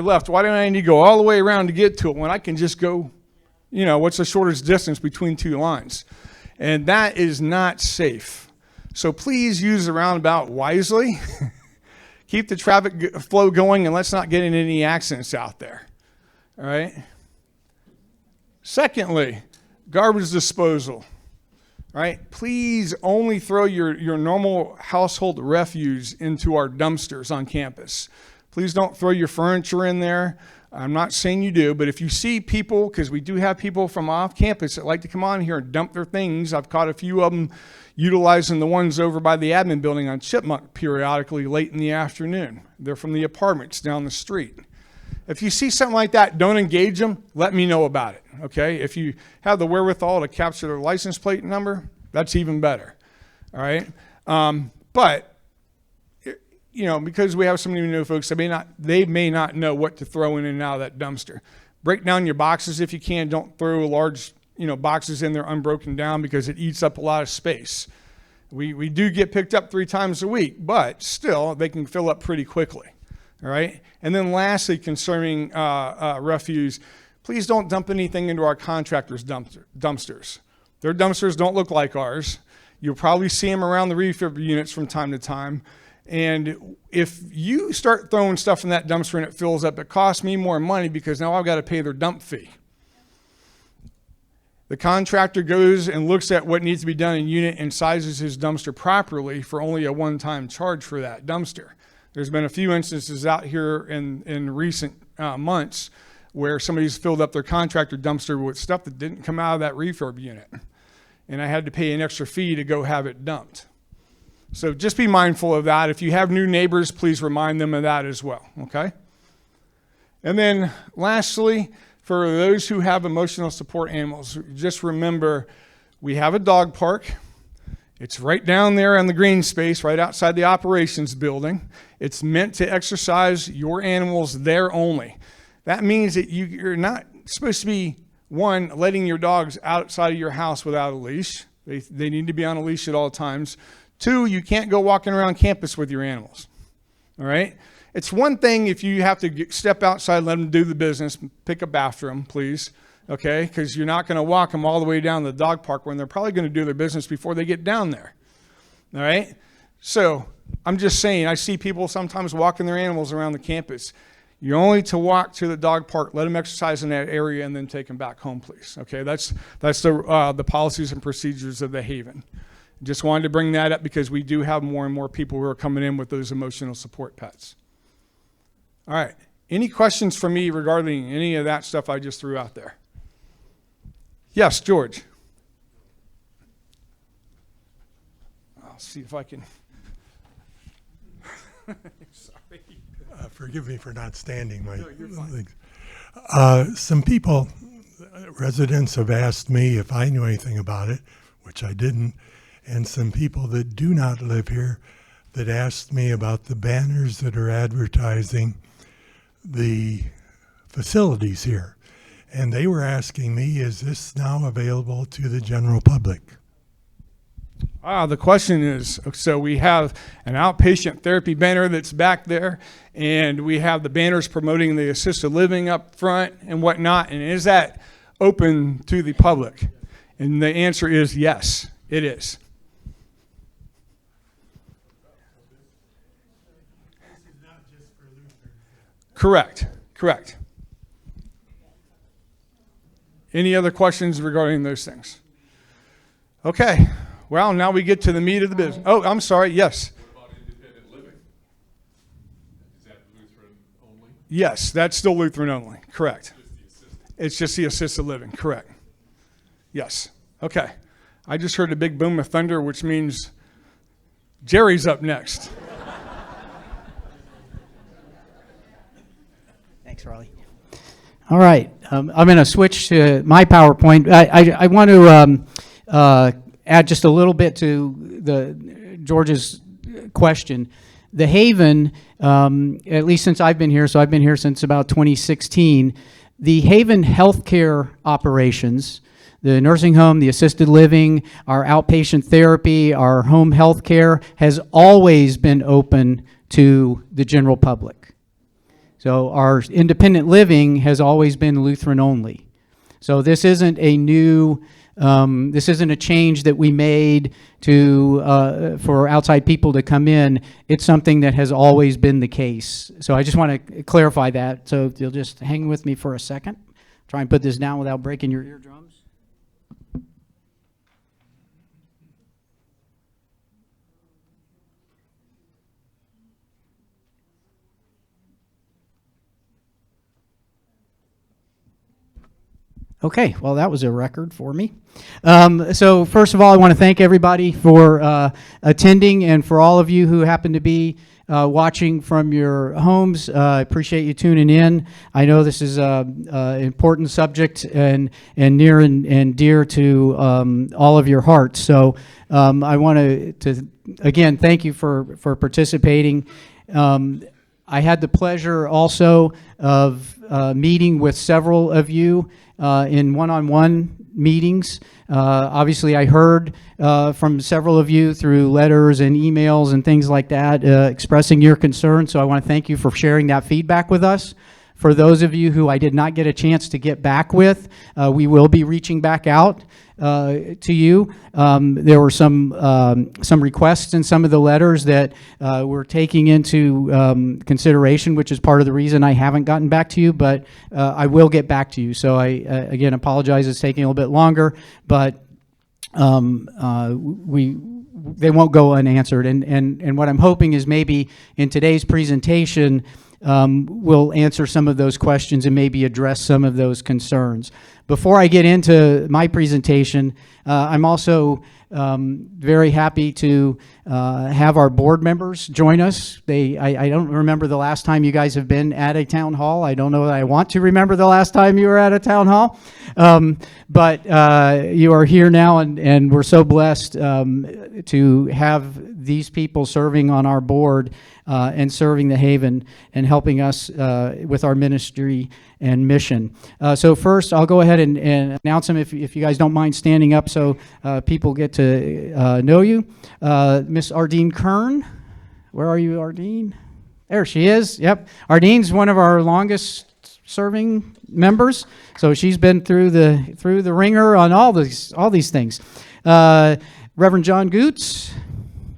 left. Why do I need to go all the way around to get to it when I can just go, what's the shortest distance between two lines? And that is not safe. So please use the roundabout wisely. Keep the traffic flow going, and let's not get in any accidents out there. All right? Secondly, garbage disposal. All right? Please only throw your normal household refuse into our dumpsters on campus. Please don't throw your furniture in there. I'm not saying you do, but if you see people, because we do have people from off campus that like to come on here and dump their things. I've caught a few of them utilizing the ones over by the admin building on Chipmunk periodically late in the afternoon. They're from the apartments down the street. If you see something like that, don't engage them. Let me know about it, okay? If you have the wherewithal to capture their license plate number, that's even better, all right? But because we have so many new folks, they may not know what to throw in and out of that dumpster. Break down your boxes if you can. Don't throw large, boxes in there unbroken down because it eats up a lot of space. We do get picked up 3 times a week, but still they can fill up pretty quickly. All right. And then lastly, concerning refuse, please don't dump anything into our contractors' dumpsters. Their dumpsters don't look like ours. You'll probably see them around the refurb units from time to time. And if you start throwing stuff in that dumpster and it fills up, it costs me more money because now I've got to pay their dump fee. The contractor goes and looks at what needs to be done in unit and sizes his dumpster properly for only a one-time charge for that dumpster. There's been a few instances out here in recent months where somebody's filled up their contractor dumpster with stuff that didn't come out of that refurb unit. And I had to pay an extra fee to go have it dumped. So just be mindful of that. If you have new neighbors, please remind them of that as well, okay? And then lastly, for those who have emotional support animals, just remember we have a dog park. It's right down there in the green space, right outside the operations building. It's meant to exercise your animals there only. That means that you're not supposed to be, one, letting your dogs outside of your house without a leash. They need to be on a leash at all times. 2, you can't go walking around campus with your animals, all right? It's one thing if you have to step outside, let them do the business, pick up after them, please, okay? Because you're not going to walk them all the way down to the dog park when they're probably going to do their business before they get down there, all right? So I'm just saying, I see people sometimes walking their animals around the campus. You're only to walk to the dog park, let them exercise in that area, and then take them back home, please, okay? That's the policies and procedures of the Haven. Just wanted to bring that up because we do have more and more people who are coming in with those emotional support pets. All right. Any questions for me regarding any of that stuff I just threw out there? Yes, George. I'll see if I can. Sorry. Forgive me for not standing. No, you're fine. Some people, residents, have asked me if I knew anything about it, which I didn't. And some people that do not live here that asked me about the banners that are advertising the facilities here. And they were asking me, is this now available to the general public? The question is, so we have an outpatient therapy banner that's back there, and we have the banners promoting the assisted living up front and whatnot, and is that open to the public? And the answer is yes, it is. Correct. Any other questions regarding those things? Okay. Well, now we get to the meat of the business. Oh, I'm sorry. Yes. What about independent living? Is that Lutheran only? Yes, that's still Lutheran only. Correct. It's just the assisted living. Correct. Yes. Okay. I just heard a big boom of thunder, which means Jerry's up next. Thanks, Raleigh. All right, I'm going to switch to my PowerPoint. I want to add just a little bit to George's question. The Haven, at least since I've been here, so I've been here since about 2016, the Haven healthcare operations, the nursing home, the assisted living, our outpatient therapy, our home healthcare has always been open to the general public. So our independent living has always been Lutheran only. So this isn't a new, this isn't a change that we made to for outside people to come in. It's something that has always been the case. So I just want to clarify that. So if you'll just hang with me for a second. Try and put this down without breaking your eardrums. Okay, well, that was a record for me. So first of all, I want to thank everybody for attending, and for all of you who happen to be watching from your homes. I appreciate you tuning in. I know this is an important subject and near and dear to all of your hearts. So I want to again thank you for participating. I had the pleasure also of meeting with several of you in one-on-one meetings. Obviously, I heard from several of you through letters and emails and things like that, expressing your concern. So I want to thank you for sharing that feedback with us. For those of you who I did not get a chance to get back with, we will be reaching back out to you. There were some requests in some of the letters that we're taking into consideration, which is part of the reason I haven't gotten back to you, but I will get back to you. So I, again, apologize it's taking a little bit longer, but they won't go unanswered. And what I'm hoping is maybe in today's presentation, we'll answer some of those questions and maybe address some of those concerns. Before I get into my presentation, I'm also very happy to have our board members join us. I don't remember the last time you guys have been at a town hall. I don't know that I want to remember the last time you were at a town hall, but you are here now, and we're so blessed to have these people serving on our board and serving the Haven and helping us with our ministry and mission. So first, I'll go ahead and announce them if you guys don't mind standing up so people get to know you. Miss Ardeen Kern. Where are you, Ardeen? There she is. Yep. Ardeen's one of our longest serving members. So she's been through the ringer on all these things. Reverend John Goots.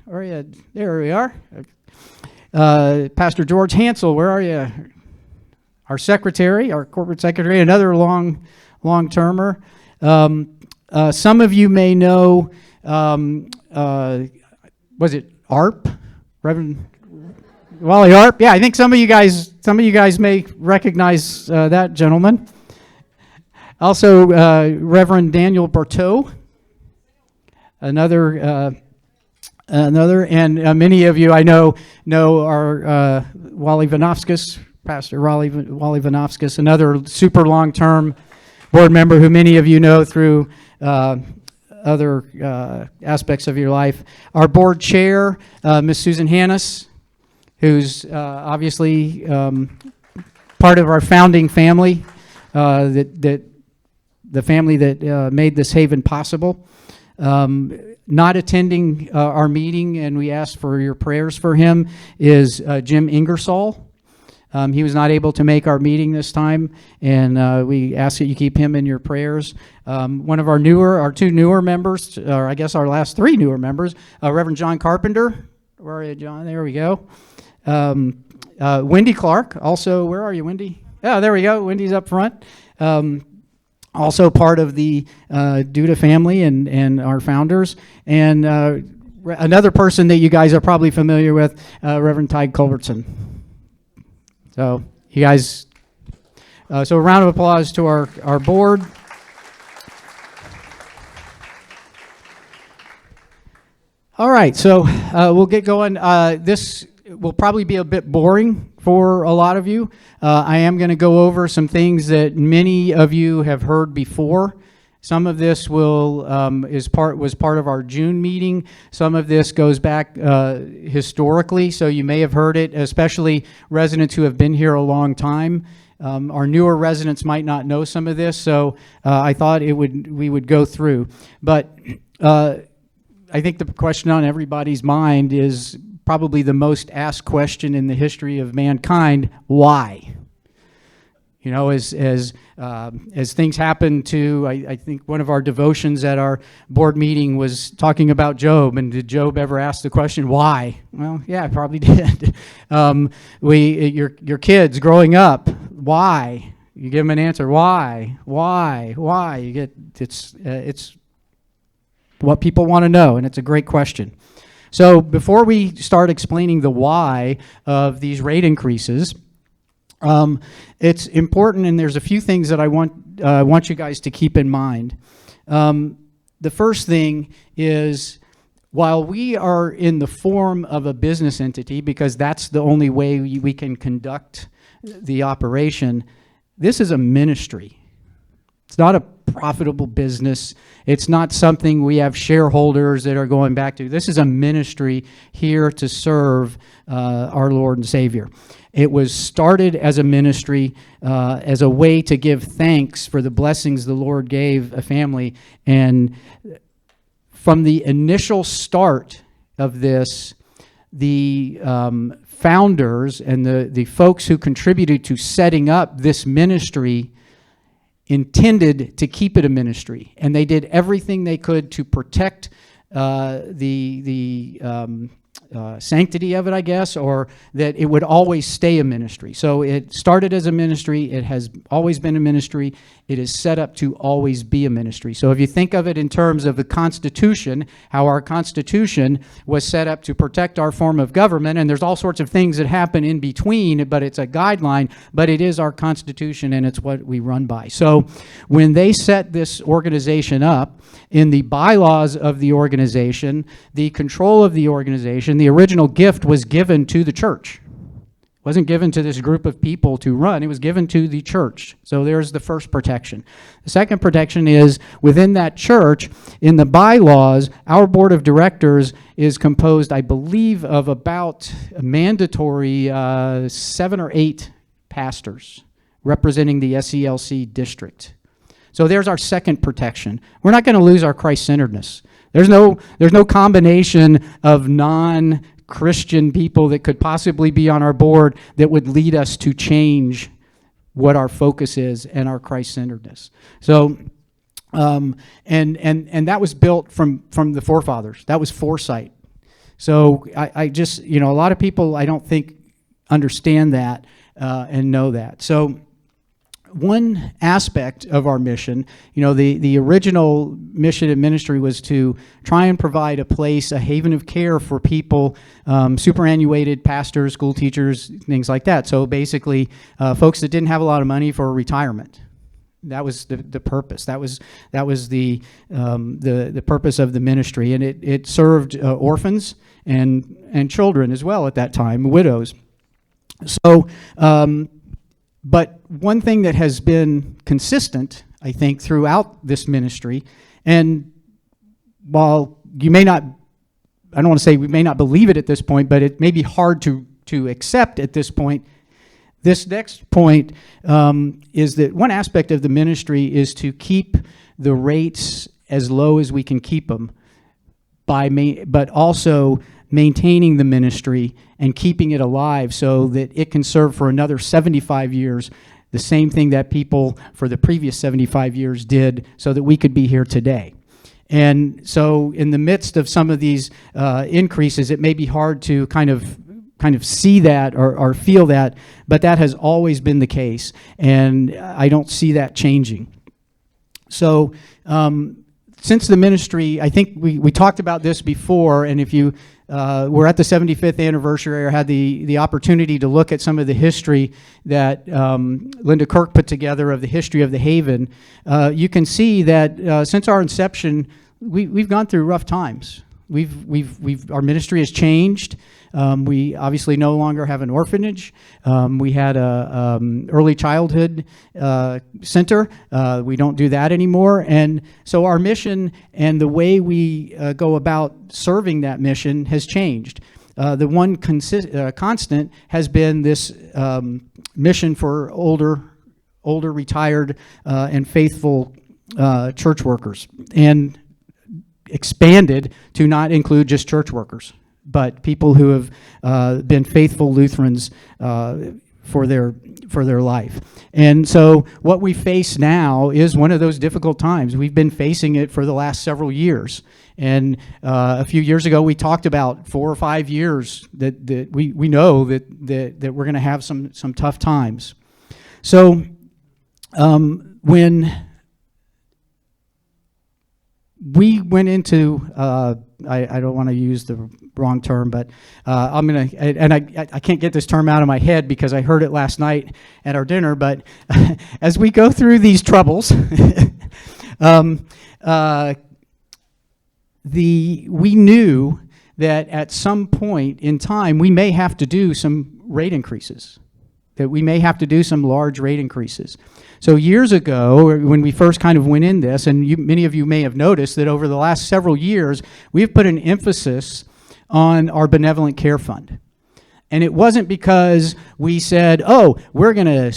Where are you? There we are. Pastor George Hansel, where are you? Our secretary, our corporate secretary, another long-termer. Some of you may know, was it ARP? Reverend Wally ARP? Yeah, I think some of you guys may recognize that gentleman. Also, Reverend Daniel Berteau, another, and many of you I know our Wally Vanofskis, Pastor Wally Vanofskis, another super long-term board member who many of you know through other aspects of your life. Our board chair, Miss Susan Hannes, who's obviously part of our founding family, the family that made this Haven possible. Not attending our meeting, and we ask for your prayers for him, is Jim Ingersoll. He was not able to make our meeting this time, and we ask that you keep him in your prayers. One of our two newer members, or I guess our last three newer members, Reverend John Carpenter. Where are you, John? There we go. Wendy Clark, also, where are you, Wendy? Oh, there we go. Wendy's up front. Also part of the Duda family and our founders. And another person that you guys are probably familiar with, Reverend Tide Culbertson. So you guys, so a round of applause to our board. All right, so we'll get going. This will probably be a bit boring for a lot of you. I am going to go over some things that many of you have heard before. Some of this was part of our June meeting. Some of this goes back historically, so you may have heard it, especially residents who have been here a long time. Our newer residents might not know some of this, so I thought we would go through. But I think the question on everybody's mind is probably the most asked question in the history of mankind: why? You know, as things happen to, I think one of our devotions at our board meeting was talking about Job, and did Job ever ask the question, why? Well, yeah, I probably did. Your kids growing up, why? You give them an answer, why? You get, it's what people want to know, and it's a great question. So before we start explaining the why of these rate increases, it's important, and there's a few things that I want you guys to keep in mind. The first thing is, while we are in the form of a business entity, because that's the only way we can conduct the operation, this is a ministry. It's not a profitable business. It's not something we have shareholders that are going back to. This is a ministry here to serve our Lord and Savior. It was started as a ministry, as a way to give thanks for the blessings the Lord gave a family. And from the initial start of this, the founders and the folks who contributed to setting up this ministry intended to keep it a ministry. And they did everything they could to protect the sanctity of it, I guess, or that it would always stay a ministry. So it started as a ministry. It has always been a ministry. It is set up to always be a ministry. So if you think of it in terms of the Constitution, how our Constitution was set up to protect our form of government, and there's all sorts of things that happen in between, but it's a guideline, but it is our Constitution, and it's what we run by. So when they set this organization up, in the bylaws of the organization, the control of the organization, the original gift was given to the church. It wasn't given to this group of people to run. It was given to the church. So there's the first protection. The second protection is within that church, in the bylaws, our board of directors is composed, I believe, of about a mandatory 7 or 8 pastors representing the SELC district. So there's our second protection. We're not going to lose our Christ-centeredness. There's no combination of non-Christian people that could possibly be on our board that would lead us to change what our focus is and our Christ-centeredness. So, and that was built from the forefathers. That was foresight. So I just, a lot of people I don't think understand that and know that. So one aspect of our mission, the original mission and ministry was to try and provide a place, a haven of care for people, superannuated pastors, school teachers, things like that. So basically, folks that didn't have a lot of money for retirement. That was the purpose. That was the purpose of the ministry, and it served orphans and children as well at that time, widows. So. But one thing that has been consistent, I think, throughout this ministry, and while you may not, I don't want to say we may not believe it at this point, but it may be hard to accept at this point, this next point is that one aspect of the ministry is to keep the rates as low as we can keep them, but also maintaining the ministry and keeping it alive so that it can serve for another 75 years, the same thing that people for the previous 75 years did so that we could be here today. And so in the midst of some of these increases, it may be hard to kind of see that or feel that, but that has always been the case, and I don't see that changing. So since the ministry, I think we talked about this before, and if you were at the 75th anniversary or had the opportunity to look at some of the history that Linda Kirk put together of the history of the Haven, you can see that since our inception, we've gone through rough times. Our ministry has changed. We obviously no longer have an orphanage. We had a early childhood center. We don't do that anymore. And so our mission and the way we go about serving that mission has changed. The one constant has been this mission for older retired and faithful church workers, and expanded to not include just church workers. but people who have been faithful Lutherans for their life. And so what we face now is one of those difficult times. We've been facing it for the last several years. And a few years ago, we talked about 4 or 5 years that we know that we're going to have some tough times. So when we went into, I don't want to use the wrong term, but I'm going to, and I can't get this term out of my head because I heard it last night at our dinner, but as we go through these troubles, we knew that at some point in time we may have to do some rate increases, that we may have to do some large rate increases. So years ago, when we first kind of went in this, and many of you may have noticed that over the last several years, we've put an emphasis on our benevolent care fund. And it wasn't because we said, oh, we're going to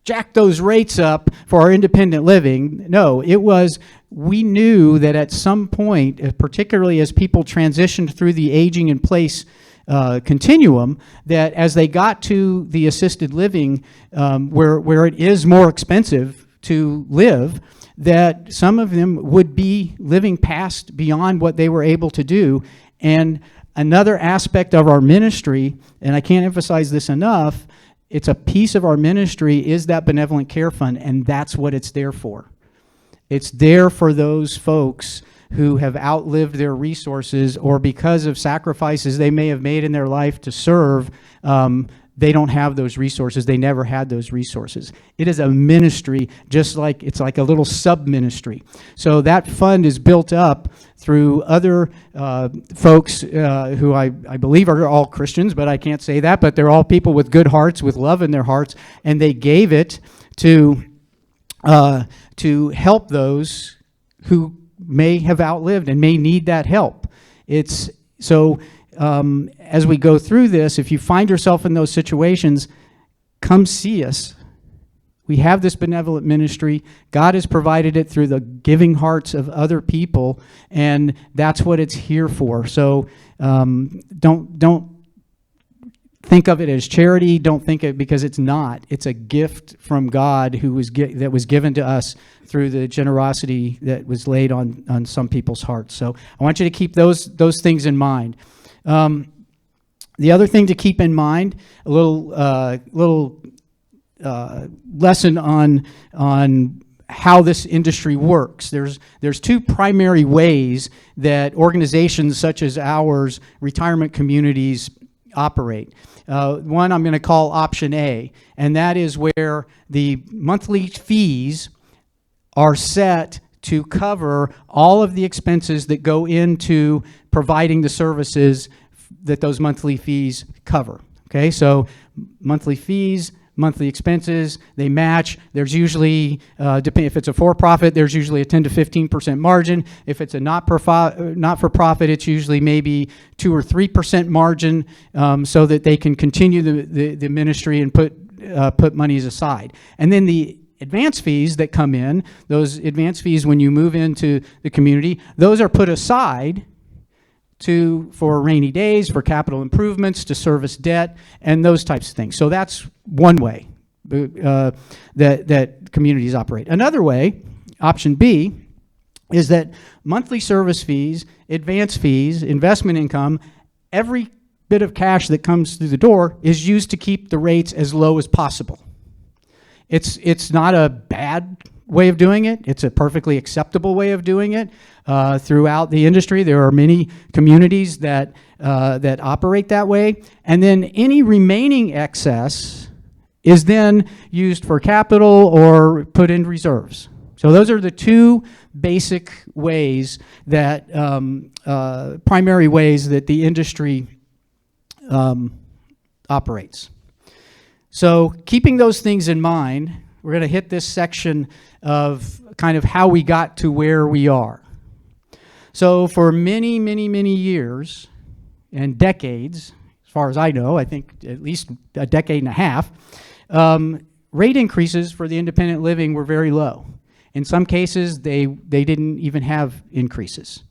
jack those rates up for our independent living. No, it was we knew that at some point, particularly as people transitioned through the aging in place continuum, that as they got to the assisted living, where it is more expensive to live, that some of them would be living past beyond what they were able to do. And another aspect of our ministry, and I can't emphasize this enough, it's a piece of our ministry is that benevolent care fund, and that's what it's there for. It's there for those folks who have outlived their resources, or because of sacrifices they may have made in their life to serve, they don't have those resources. They never had those resources. It is a ministry, just like it's like a little sub-ministry. So that fund is built up through other folks who I believe are all Christians, but I can't say that, but they're all people with good hearts, with love in their hearts, and they gave it to help those who may have outlived and may need that help. It's so as we go through this, if you find yourself in those situations, come see us. We have this benevolent ministry. God has provided it through the giving hearts of other people, and that's what it's here for. So don't think of it as charity. Don't think it, because it's not. It's a gift from God that was given to us through the generosity that was laid on some people's hearts. So I want you to keep those things in mind. The other thing to keep in mind, a little lesson on how this industry works. There's two primary ways that organizations such as ours, retirement communities, operate. One I'm going to call option A, and that is where the monthly fees are set to cover all of the expenses that go into providing the services that those monthly fees cover. Okay, so monthly fees, monthly expenses, they match. There's usually, if it's a for-profit, there's usually a 10 to 15% margin. If it's a not-for-profit, it's usually maybe 2 or 3% margin, so that they can continue the ministry and put monies aside. And then the advance fees that come in, those advance fees when you move into the community, those are put aside for rainy days, for capital improvements, to service debt, and those types of things. So that's one way that communities operate. Another way, option B, is that monthly service fees, advance fees, investment income, every bit of cash that comes through the door is used to keep the rates as low as possible. It's not a bad way of doing it. It's a perfectly acceptable way of doing it. Throughout the industry, there are many communities that operate that way. And then any remaining excess is then used for capital or put in reserves. So those are the two basic ways that, primary ways that the industry operates. So keeping those things in mind, we're going to hit this section of kind of how we got to where we are. So for many, many, many years and decades, as far as I know, I think at least a decade and a half, rate increases for the independent living were very low. In some cases, they didn't even have increases.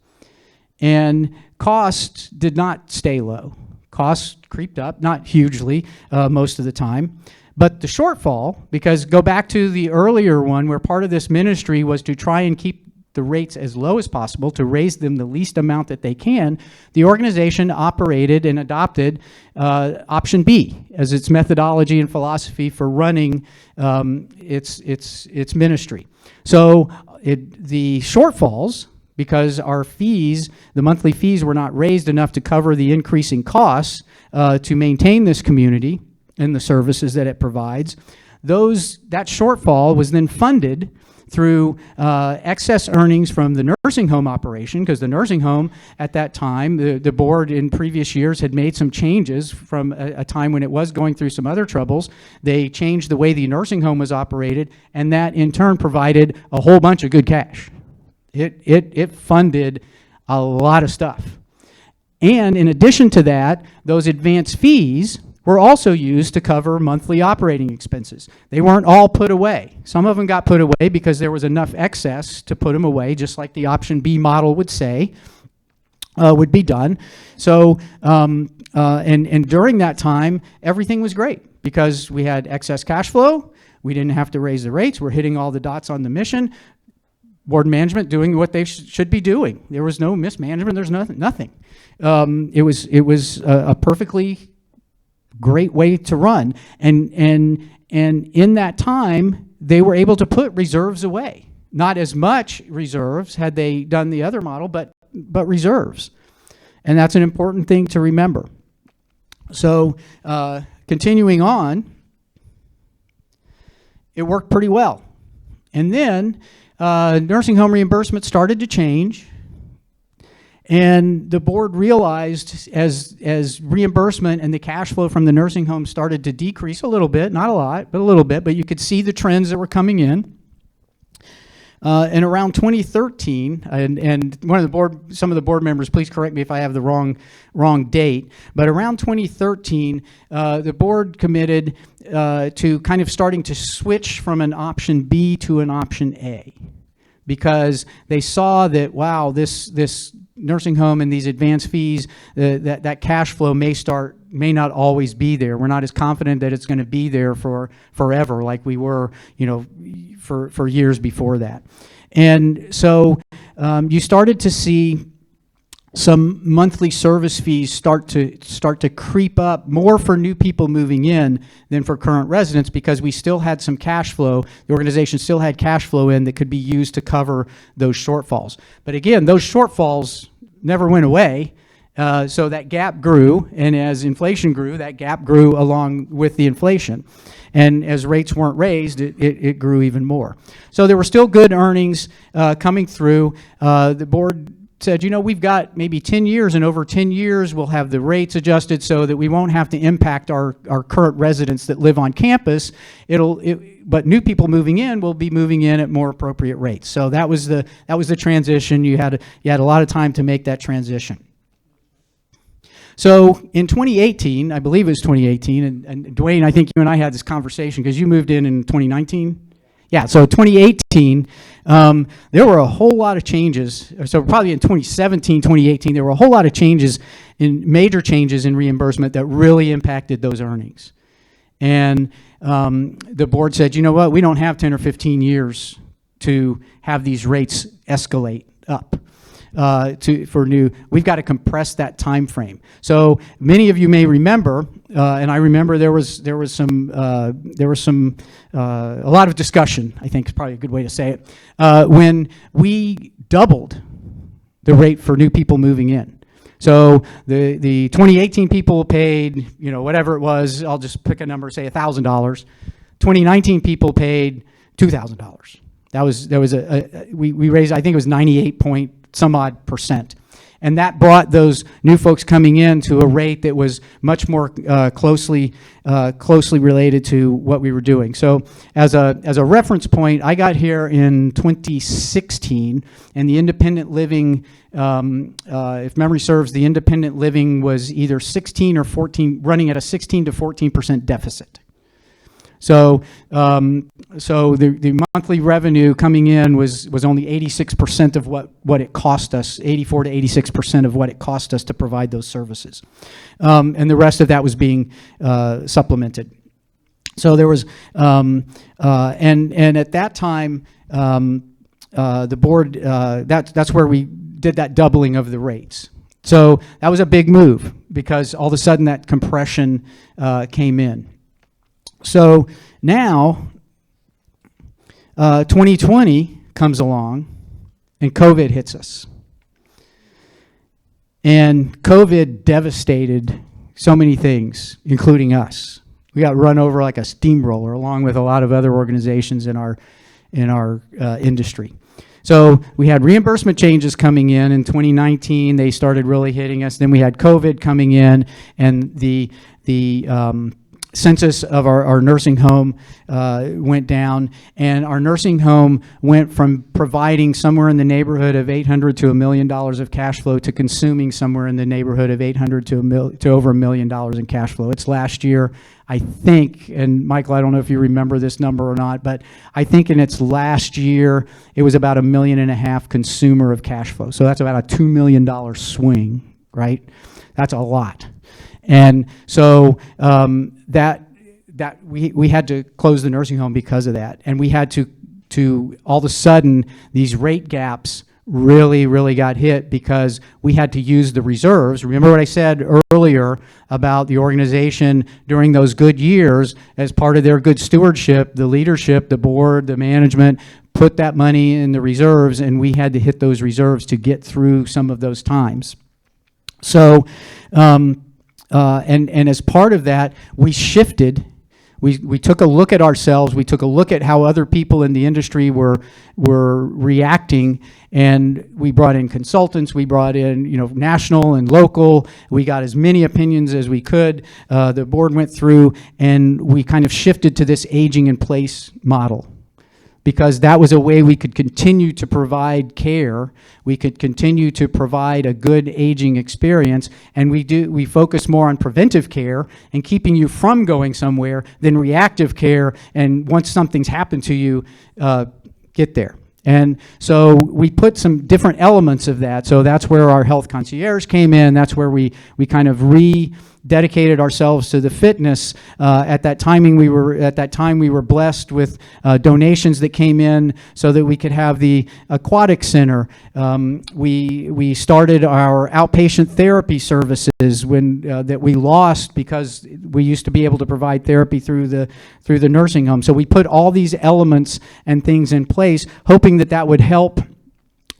and costs did not stay low. Costs creeped up, not hugely most of the time. But the shortfall, because go back to the earlier one where part of this ministry was to try and keep the rates as low as possible, to raise them the least amount that they can, the organization operated and adopted option B as its methodology and philosophy for running its ministry. So the shortfalls, because our fees, the monthly fees were not raised enough to cover the increasing costs to maintain this community and the services that it provides, that shortfall was then funded through excess earnings from the nursing home operation, because the nursing home at that time, the board in previous years had made some changes from a time when it was going through some other troubles. They changed the way the nursing home was operated, and that in turn provided a whole bunch of good cash. It funded a lot of stuff. And in addition to that, those advance fees were also used to cover monthly operating expenses. They weren't all put away. Some of them got put away because there was enough excess to put them away, just like the option B model would say would be done. So, and during that time, everything was great because we had excess cash flow. We didn't have to raise the rates. We're hitting all the dots on the mission. Board management doing what they should be doing. There was no mismanagement. There's nothing. It was a perfectly great way to run, and in that time they were able to put reserves away. Not as much reserves had they done the other model, but reserves, and that's an important thing to remember. So continuing on, it worked pretty well, and then nursing home reimbursement started to change. And the board realized as reimbursement and the cash flow from the nursing home started to decrease a little bit, not a lot, but a little bit, but you could see the trends that were coming in. And around 2013, and some of the board members, please correct me if I have the wrong date, but around 2013, the board committed to kind of starting to switch from an option B to an option A, because they saw that, wow, this nursing home and these advance fees, that cash flow may not always be there. We're not as confident that it's going to be there for forever like we were, for years before that. And so you started to see some monthly service fees start to creep up more for new people moving in than for current residents, because we still had some cash flow. The organization still had cash flow in that could be used to cover those shortfalls. But again, those shortfalls never went away. So that gap grew, and as inflation grew, that gap grew along with the inflation. And as rates weren't raised, it grew even more. So there were still good earnings coming through. The board said, we've got maybe 10 years, and over 10 years we'll have the rates adjusted so that we won't have to impact our current residents that live on campus. But new people moving in will be moving in at more appropriate rates. So that was the transition. You had a lot of time to make that transition. So in 2018, I believe it was 2018, and Dwayne, I think you and I had this conversation because you moved in 2019. Yeah, so 2018, there were a whole lot of changes. So probably in 2017, 2018, there were a whole lot of major changes in reimbursement that really impacted those earnings. And the board said, you know what, we don't have 10 or 15 years to have these rates escalate up. For new, we've got to compress that time frame. So many of you may remember, and I remember there was a lot of discussion, I think is probably a good way to say it, when we doubled the rate for new people moving in. So the 2018 people paid, whatever it was, I'll just pick a number, say $1,000. 2019 people paid $2,000. That was we raised, I think it was 98 point some odd percent. And that brought those new folks coming in to a rate that was much more closely related to what we were doing. So as a reference point, I got here in 2016, and the independent living, if memory serves, the independent living was either 16 or 14, running at a 16 to 14% deficit. So the monthly revenue coming in was only 86% of what it cost us, 84 to 86% of what it cost us to provide those services. And the rest of that was being supplemented. So there was, and at that time, the board, that's where we did that doubling of the rates. So that was a big move because all of a sudden that compression came in. So now, 2020 comes along and COVID hits us. And COVID devastated so many things, including us. We got run over like a steamroller, along with a lot of other organizations in our industry. So we had reimbursement changes coming in 2019. They started really hitting us. Then we had COVID coming in, and the census of our nursing home went down, and our nursing home went from providing somewhere in the neighborhood of $800 to $1 million of cash flow to consuming somewhere in the neighborhood of $800 to over $1 million in cash flow. It's last year, I think, and Michael, I don't know if you remember this number or not, but I think in its last year, it was about $1.5 million consumer of cash flow. So that's about a $2 million swing, right? That's a lot. And so that we had to close the nursing home because of that, and we had to all of a sudden these rate gaps really got hit because we had to use the reserves. Remember what I said earlier about the organization during those good years, as part of their good stewardship, the leadership, the board, the management put that money in the reserves, and we had to hit those reserves to get through some of those times. So and as part of that, we shifted. We took a look at ourselves. We took a look at how other people in the industry were reacting, and we brought in consultants. We brought in, national and local. We got as many opinions as we could. The board went through, and we kind of shifted to this aging in place model, because that was a way we could continue to provide care. We could continue to provide a good aging experience, and we focus more on preventive care and keeping you from going somewhere than reactive care, and once something's happened to you, get there. And so we put some different elements of that. So that's where our health concierge came in. That's where we kind of rededicated ourselves to the fitness. At that time we were blessed with donations that came in so that we could have the aquatic center. We started our outpatient therapy services that we lost because we used to be able to provide therapy through the nursing home. So we put all these elements and things in place, hoping that would help,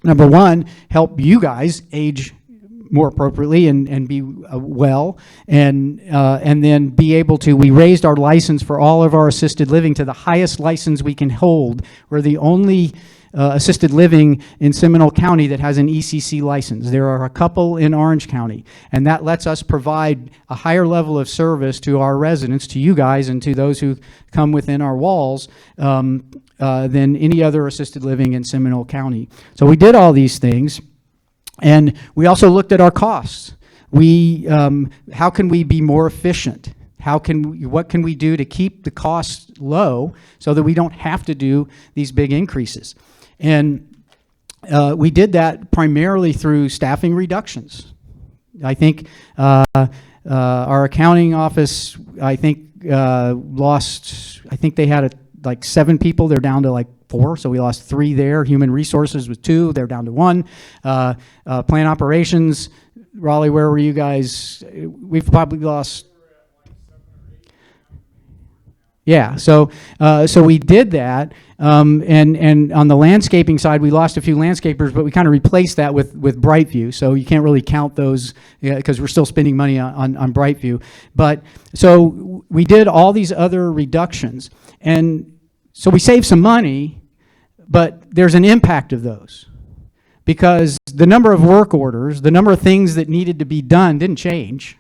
number one, help you guys age more appropriately and be well, and then be able to, we raised our license for all of our assisted living to the highest license we can hold. We're the only assisted living in Seminole County that has an ECC license. There are a couple in Orange County, and that lets us provide a higher level of service to our residents, to you guys, and to those who come within our walls than any other assisted living in Seminole County. So we did all these things, and we also looked at our costs. How can we be more efficient? What can we do to keep the costs low so that we don't have to do these big increases? And we did that primarily through staffing reductions. I think our accounting office, lost, they had like 7 people. They're down to like 4, so we lost 3 there. Human resources was 2, they're down to 1. Plant operations, Raleigh, where were you guys? We've probably lost. Yeah, so we did that, and on the landscaping side, we lost a few landscapers, but we kind of replaced that with Brightview. So you can't really count those because we're still spending money on Brightview. But so we did all these other reductions, and so we saved some money, but there's an impact of those because the number of work orders, the number of things that needed to be done didn't change.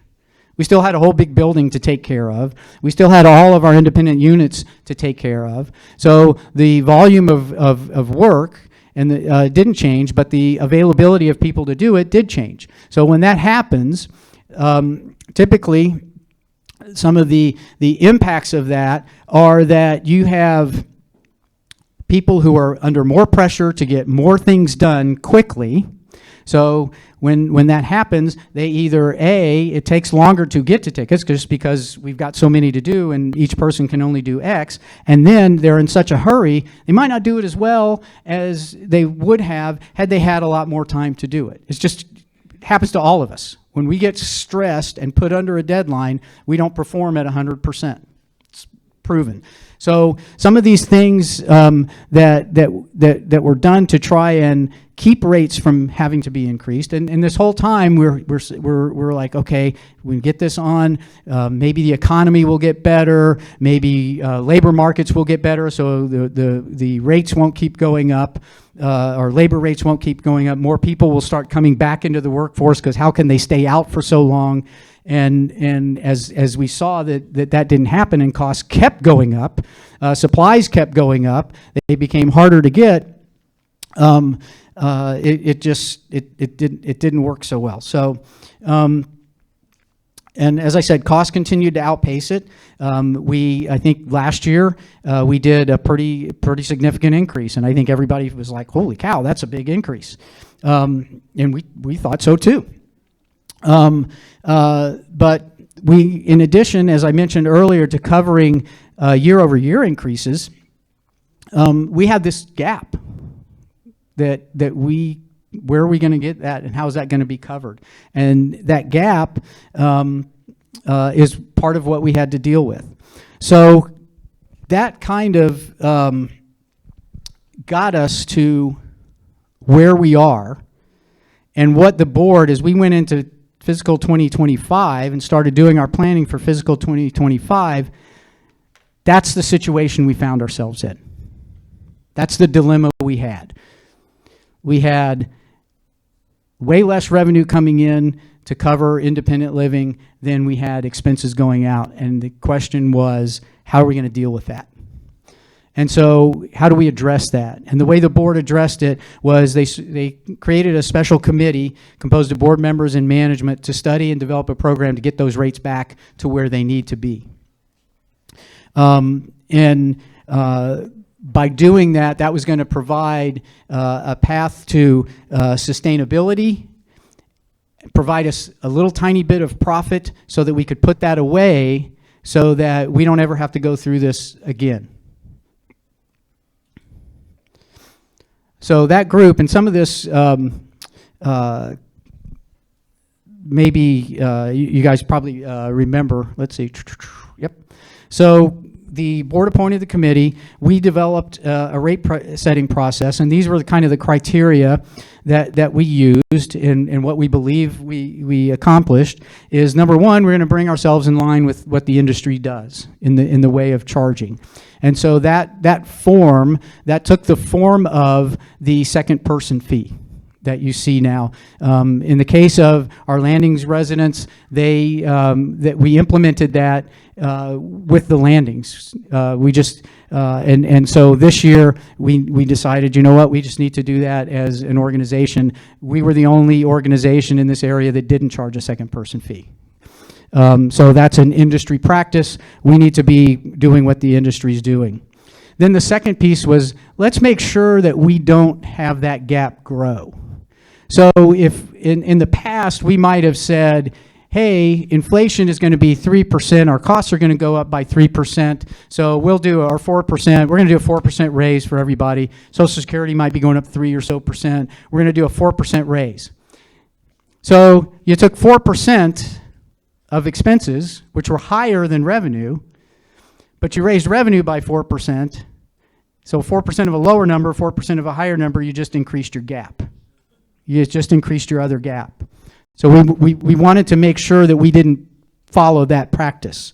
We still had a whole big building to take care of. We still had all of our independent units to take care of. So the volume of work didn't change, but the availability of people to do it did change. So when that happens, typically some of the impacts of that are that you have people who are under more pressure to get more things done quickly. So when that happens, they either it takes longer to get to tickets just because we've got so many to do and each person can only do X, and then they're in such a hurry, they might not do it as well as they would have had they had a lot more time to do it. It happens to all of us. When we get stressed and put under a deadline, we don't perform at 100%. It's proven. So some of these things that were done to try and keep rates from having to be increased, and this whole time we're like, okay, we can get this on. Maybe the economy will get better. Maybe labor markets will get better, so the rates won't keep going up. Or labor rates won't keep going up. More people will start coming back into the workforce because how can they stay out for so long? And as we saw that didn't happen and costs kept going up, supplies kept going up, they became harder to get. It didn't work so well. So. And as I said, costs continued to outpace it. I think last year we did a pretty significant increase, and I think everybody was like, "Holy cow, that's a big increase," and we thought so too. But in addition, as I mentioned earlier, to covering year-over-year increases, we had this gap where are we going to get that, and how is that going to be covered? And that gap is part of what we had to deal with. So that kind of got us to where we are, and what the board, as we went into fiscal 2025 and started doing our planning for fiscal 2025, that's the situation we found ourselves in. That's the dilemma we had. We had way less revenue coming in to cover independent living than we had expenses going out. And the question was, how are we going to deal with that? And so how do we address that? And the way the board addressed it was they created a special committee composed of board members and management to study and develop a program to get those rates back to where they need to be. By doing that, that was going to provide a path to sustainability, provide us a little tiny bit of profit so that we could put that away so that we don't ever have to go through this again. So that group, and some of this maybe you guys probably remember, let's see, yep. So the board appointed the committee. We developed a rate setting process, and these were the kind of the criteria that we used, and what we believe we accomplished is, number one, we're going to bring ourselves in line with what the industry does in the way of charging. And so that form, that took the form of the second person fee that you see now. In the case of our landings residents, that we implemented that with the landings. And so this year we decided, you know what, we just need to do that as an organization. We were the only organization in this area that didn't charge a second person fee. So that's an industry practice. We need to be doing what the industry is doing. Then the second piece was, let's make sure that we don't have that gap grow. So if in the past we might have said, hey, inflation is going to be 3%, our costs are going to go up by 3%, so we'll do our 4%, we're going to do a 4% raise for everybody. Social Security might be going up 3 or so percent. We're going to do a 4% raise. So you took 4% of expenses, which were higher than revenue, but you raised revenue by 4%. So 4% of a lower number, 4% of a higher number, you just increased your gap. You just increased your other gap. So we wanted to make sure that we didn't follow that practice.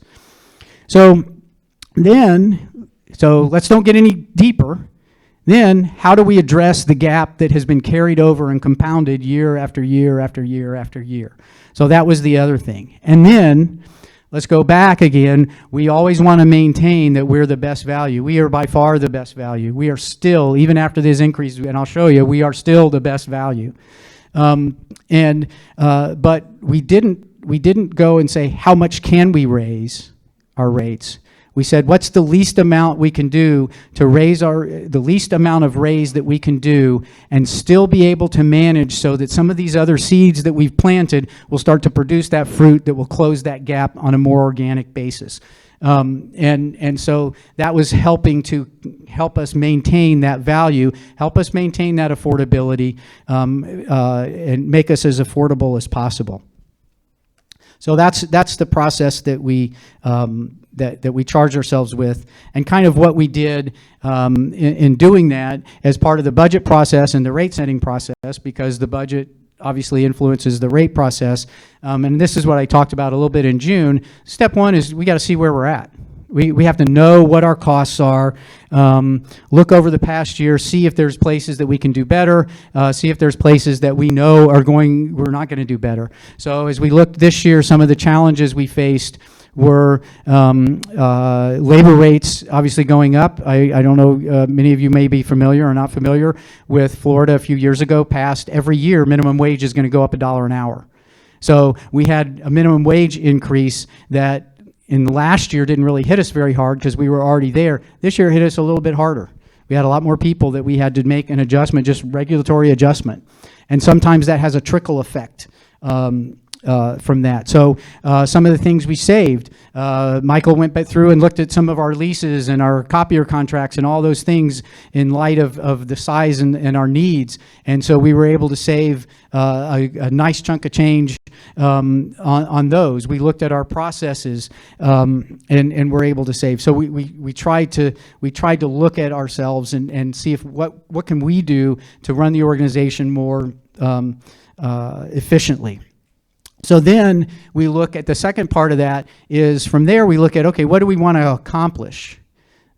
So let's don't get any deeper. Then how do we address the gap that has been carried over and compounded year after year after year after year? So that was the other thing. And then let's go back again. We always want to maintain that we're the best value. We are by far the best value. We are still, even after this increase, and I'll show you, we are still the best value. But we didn't didn't go and say, how much can we raise our rates? We said, what's the least amount we can do to raise the least amount of raise that we can do and still be able to manage so that some of these other seeds that we've planted will start to produce that fruit that will close that gap on a more organic basis. And so that was helping to help us maintain that value, help us maintain that affordability, and make us as affordable as possible. So that's the process that we that we charge ourselves with, and kind of what we did in doing that as part of the budget process and the rate setting process, because the budget obviously influences the rate process. And this is what I talked about a little bit in June. Step one is we got to see where we're at. We have to know what our costs are, look over the past year, see if there's places that we can do better, see if there's places that we know we're not going to do better. So as we looked this year, some of the challenges we faced were labor rates obviously going up. I don't know, many of you may be familiar or not familiar with Florida a few years ago passed every year minimum wage is going to go up $1 an hour. So we had a minimum wage increase that in the last year didn't really hit us very hard because we were already there. This year hit us a little bit harder. We had a lot more people that we had to make an adjustment, just regulatory adjustment. And sometimes that has a trickle effect from that. So some of the things we saved, Michael went back through and looked at some of our leases and our copier contracts and all those things in light of the size and our needs. And so we were able to save a nice chunk of change on those. We looked at our processes and were able to save. So we tried to look at ourselves and see if what can we do to run the organization more efficiently. So then we look at the second part of that is from there we look at, okay, what do we want to accomplish?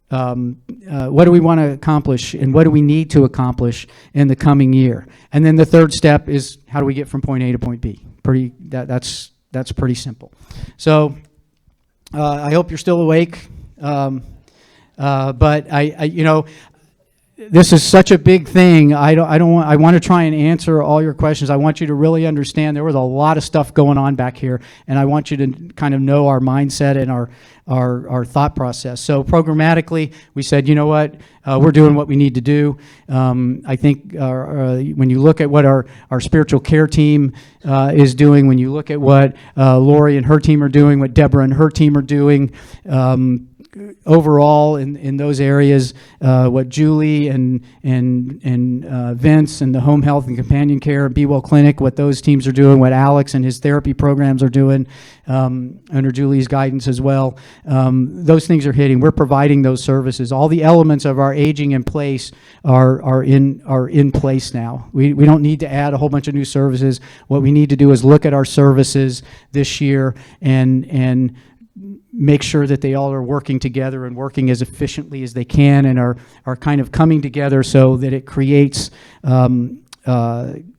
What do we want to accomplish and what do we need to accomplish in the coming year? And then the third step is how do we get from point A to point B? That's pretty simple. So I hope you're still awake. But this is such a big thing. I want to try and answer all your questions. I want you to really understand there was a lot of stuff going on back here, and I want you to kind of know our mindset and our thought process. So programmatically, we said, you know what, we're doing what we need to do. I think when you look at what our spiritual care team is doing, when you look at what Lori and her team are doing, what Deborah and her team are doing, overall in those areas, what Julie and Vince and the home health and companion care, Be Well Clinic, what those teams are doing, what Alex and his therapy programs are doing under Julie's guidance as well. Those things are hitting. We're providing those services. All the elements of our aging in place are in place now. We don't need to add a whole bunch of new services. What we need to do is look at our services this year and make sure that they all are working together and working as efficiently as they can and are kind of coming together so that it creates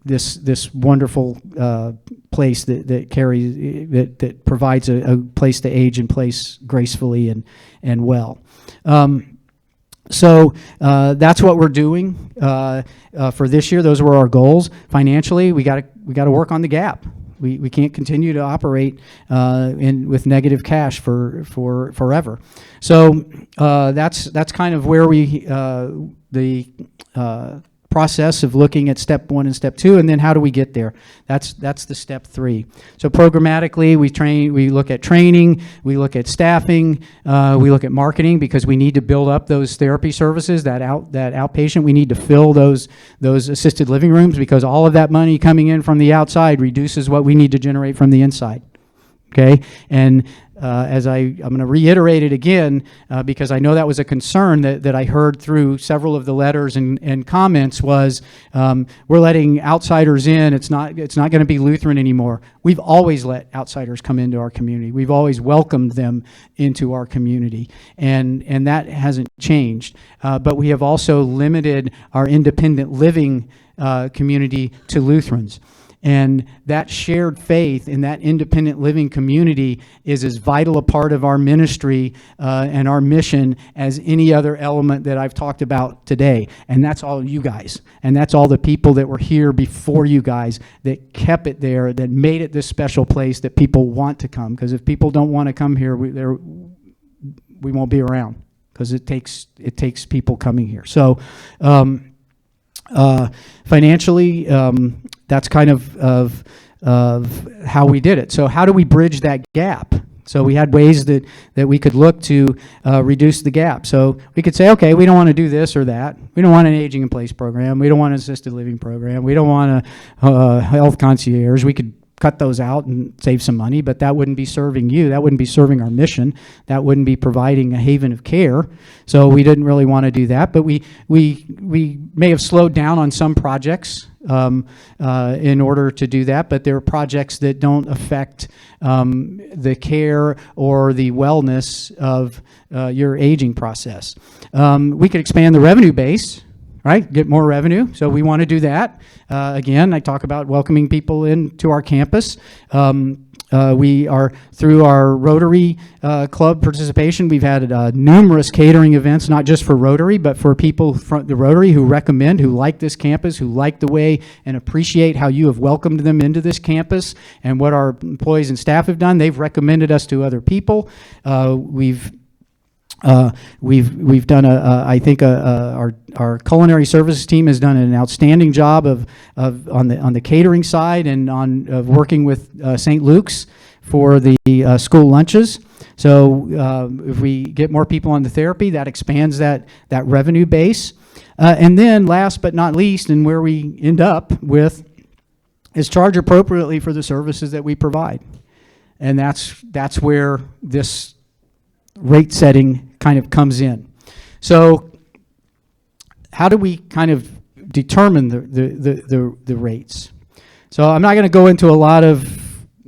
this wonderful place that provides a place to age in place gracefully and well. So that's what we're doing for this year. Those were our goals. Financially, we got to work on the gap. We can't continue to operate with negative cash for forever. So that's kind of where the process of looking at step 1 and step 2, and then how do we get there? That's the step 3. So programmatically, we look at training, we look at staffing, we look at marketing because we need to build up those therapy services, that outpatient. We need to fill those assisted living rooms because all of that money coming in from the outside reduces what we need to generate from the inside. Okay, and as I'm going to reiterate it again because I know that was a concern that I heard through several of the letters and comments was we're letting outsiders in. It's not going to be Lutheran anymore. We've always let outsiders come into our community. We've always welcomed them into our community, and that hasn't changed. But we have also limited our independent living community to Lutherans. And that shared faith in that independent living community is as vital a part of our ministry and our mission as any other element that I've talked about today. And that's all you guys. And that's all the people that were here before you guys that kept it there, that made it this special place that people want to come. Because if people don't want to come here, we won't be around, because it takes people coming here. So financially, that's kind of how we did it. So how do we bridge that gap? So we had ways that we could look to reduce the gap. So we could say, okay, we don't want to do this or that. We don't want an aging in place program. We don't want an assisted living program. We don't want a health concierge. We could cut those out and save some money, but that wouldn't be serving you. That wouldn't be serving our mission. That wouldn't be providing a haven of care. So we didn't really want to do that, but we may have slowed down on some projects in order to do that, but there are projects that don't affect the care or the wellness of your aging process. We could expand the revenue base, right? Get more revenue. So we want to do that. Again, I talk about welcoming people into our campus. We are, through our Rotary Club participation, we've had numerous catering events, not just for Rotary, but for people from the Rotary who recommend, who like this campus, who like the way and appreciate how you have welcomed them into this campus and what our employees and staff have done. They've recommended us to other people. We've done I think our culinary services team has done an outstanding job on the catering side and of working with St. Luke's for the school lunches. So if we get more people on the therapy, that expands that revenue base. And then last but not least, and where we end up with, is charge appropriately for the services that we provide. And that's where this rate setting kind of comes in. So how do we kind of determine the rates? So I'm not going to go into a lot of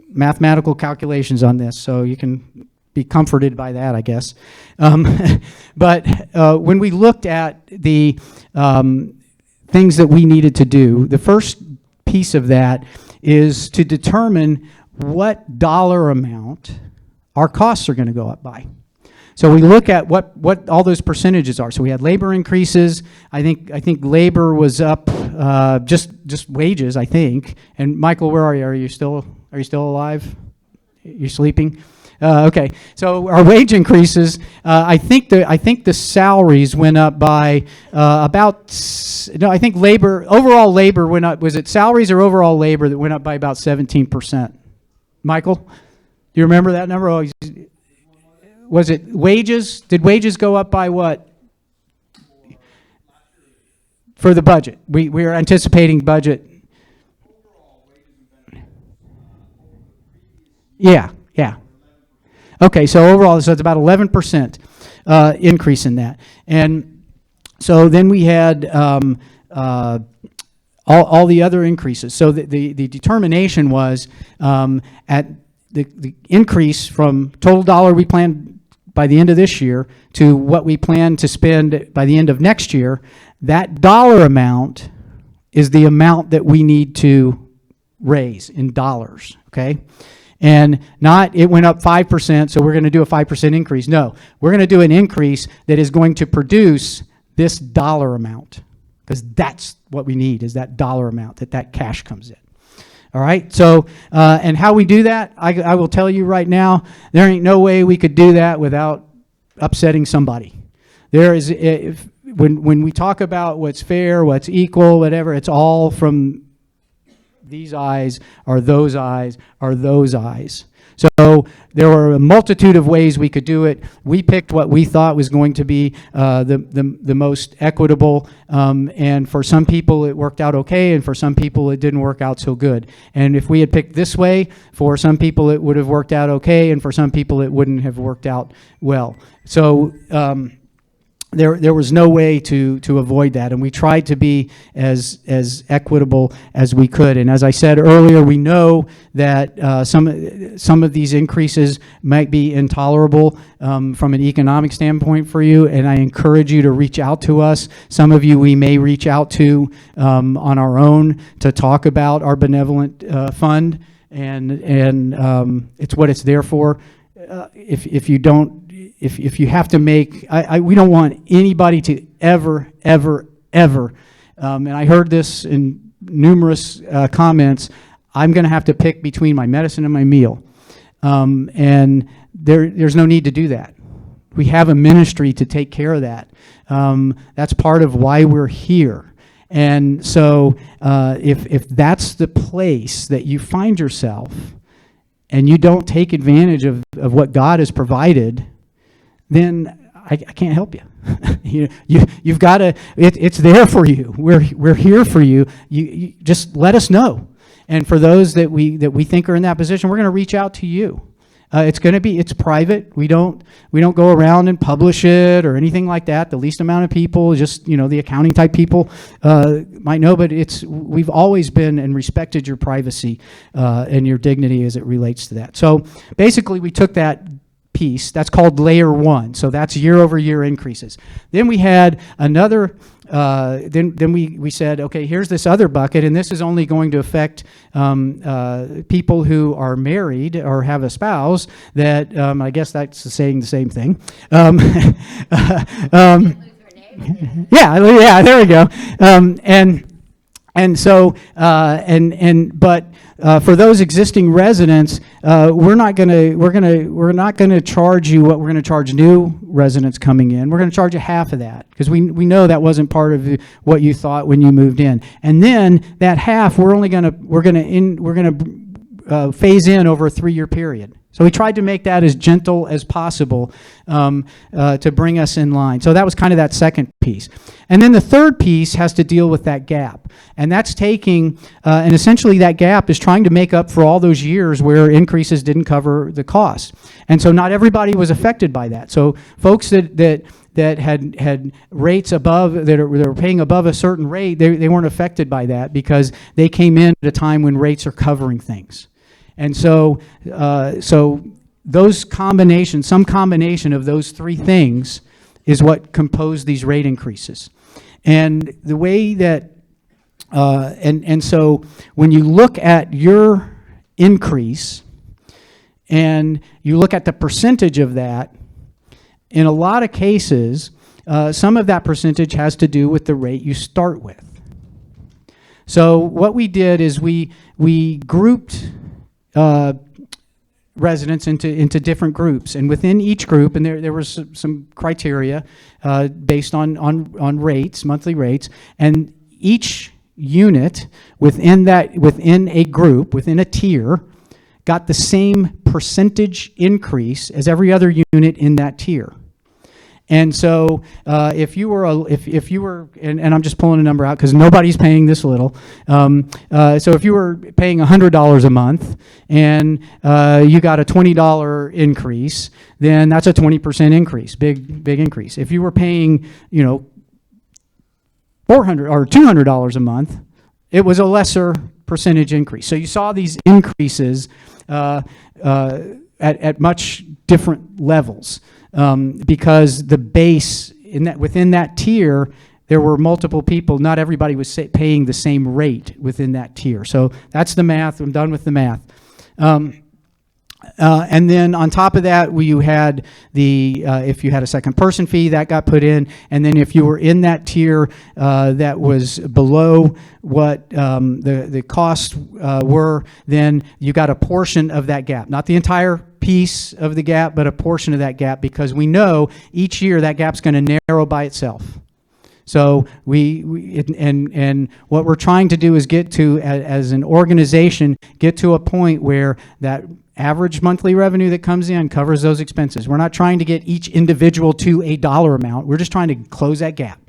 mathematical calculations on this, so you can be comforted by that, I guess. But when we looked at the things that we needed to do, the first piece of that is to determine what dollar amount our costs are going to go up by. So we look at what all those percentages are. So we had labor increases. I think labor was up, just wages, I think. And Michael, where are you? Are you still alive? You're sleeping? Okay. So our wage increases. I think the salaries went up by I think overall labor went up. Was it salaries or overall labor that went up by about 17%? Michael, do you remember that number? Oh, was it wages? Did wages go up by what? For the budget. We are anticipating budget. Yeah. Okay, so overall, so it's about 11% increase in that. And so then we had all the other increases. So the determination was at the increase from total dollar we planned by the end of this year to what we plan to spend by the end of next year, that dollar amount is the amount that we need to raise in dollars, okay? And not it went up 5%, so we're going to do a 5% increase. No, we're going to do an increase that is going to produce this dollar amount, because that's what we need, is that dollar amount, that cash comes in. All right, so, and how we do that, I will tell you right now, there ain't no way we could do that without upsetting somebody. There is, when we talk about what's fair, what's equal, whatever, it's all from these eyes, or those eyes, or those eyes. So there were a multitude of ways we could do it. We picked what we thought was going to be the most equitable, and for some people it worked out okay, and for some people it didn't work out so good. And if we had picked this way, for some people it would have worked out okay, and for some people it wouldn't have worked out well. So there was no way to avoid that, and we tried to be as equitable as we could. And as I said earlier, we know that some of these increases might be intolerable from an economic standpoint for you, and I encourage you to reach out to us. Some of you we may reach out to on our own to talk about our benevolent fund, and it's what it's there for. If you don't. If you have to make, we don't want anybody to ever, and I heard this in numerous comments, I'm going to have to pick between my medicine and my meal. And there's no need to do that. We have a ministry to take care of that. That's part of why we're here. And so if that's the place that you find yourself and you don't take advantage of what God has provided, then I can't help you. You've got to. It's there for you. We're here for you. You just let us know. And for those that we think are in that position, we're going to reach out to you. It's private. We don't go around and publish it or anything like that. The least amount of people, just the accounting type people might know. But we've always been and respected your privacy and your dignity as it relates to that. So basically, we took that piece. That's called layer one. So that's year-over-year increases. Then we had another. Then we said, okay, here's this other bucket, and this is only going to affect people who are married or have a spouse. That I guess that's saying the same thing. Yeah, there we go. But for those existing residents, we're not gonna charge you what we're gonna charge new residents coming in. We're gonna charge you half of that because we know that wasn't part of what you thought when you moved in. And then that half we're gonna phase in over a 3-year period. So we tried to make that as gentle as possible to bring us in line. So that was kind of that second piece. And then the third piece has to deal with that gap. And that's taking, and essentially that gap is trying to make up for all those years where increases didn't cover the cost. And so not everybody was affected by that. So folks that had rates above, that were paying above a certain rate, they weren't affected by that because they came in at a time when rates are covering things. And so those combinations, some combination of those three things is what compose these rate increases. And the way that, and so when you look at your increase and you look at the percentage of that, in a lot of cases, some of that percentage has to do with the rate you start with. So what we did is we grouped residents into different groups, and within each group, and there was some criteria based on rates, monthly rates, and each unit within a group, within a tier, got the same percentage increase as every other unit in that tier. And so if you were, and I'm just pulling a number out because nobody's paying this little. So if you were paying $100 a month and you got a $20 increase, then that's a 20% increase, big increase. If you were paying, $400 or $200 a month, it was a lesser percentage increase. So you saw these increases at much different levels. Because the base within that tier, there were multiple people. Not everybody was paying the same rate within that tier. So that's the math. I'm done with the math. And then on top of that, you had if you had a second person fee, that got put in. And then if you were in that tier that was below what the costs were, then you got a portion of that gap. Not the entire piece of the gap, but a portion of that gap, because we know each year that gap's going to narrow by itself. So and what we're trying to do is get to, as an organization, get to a point where that average monthly revenue that comes in covers those expenses. We're not trying to get each individual to a dollar amount. We're just trying to close that gap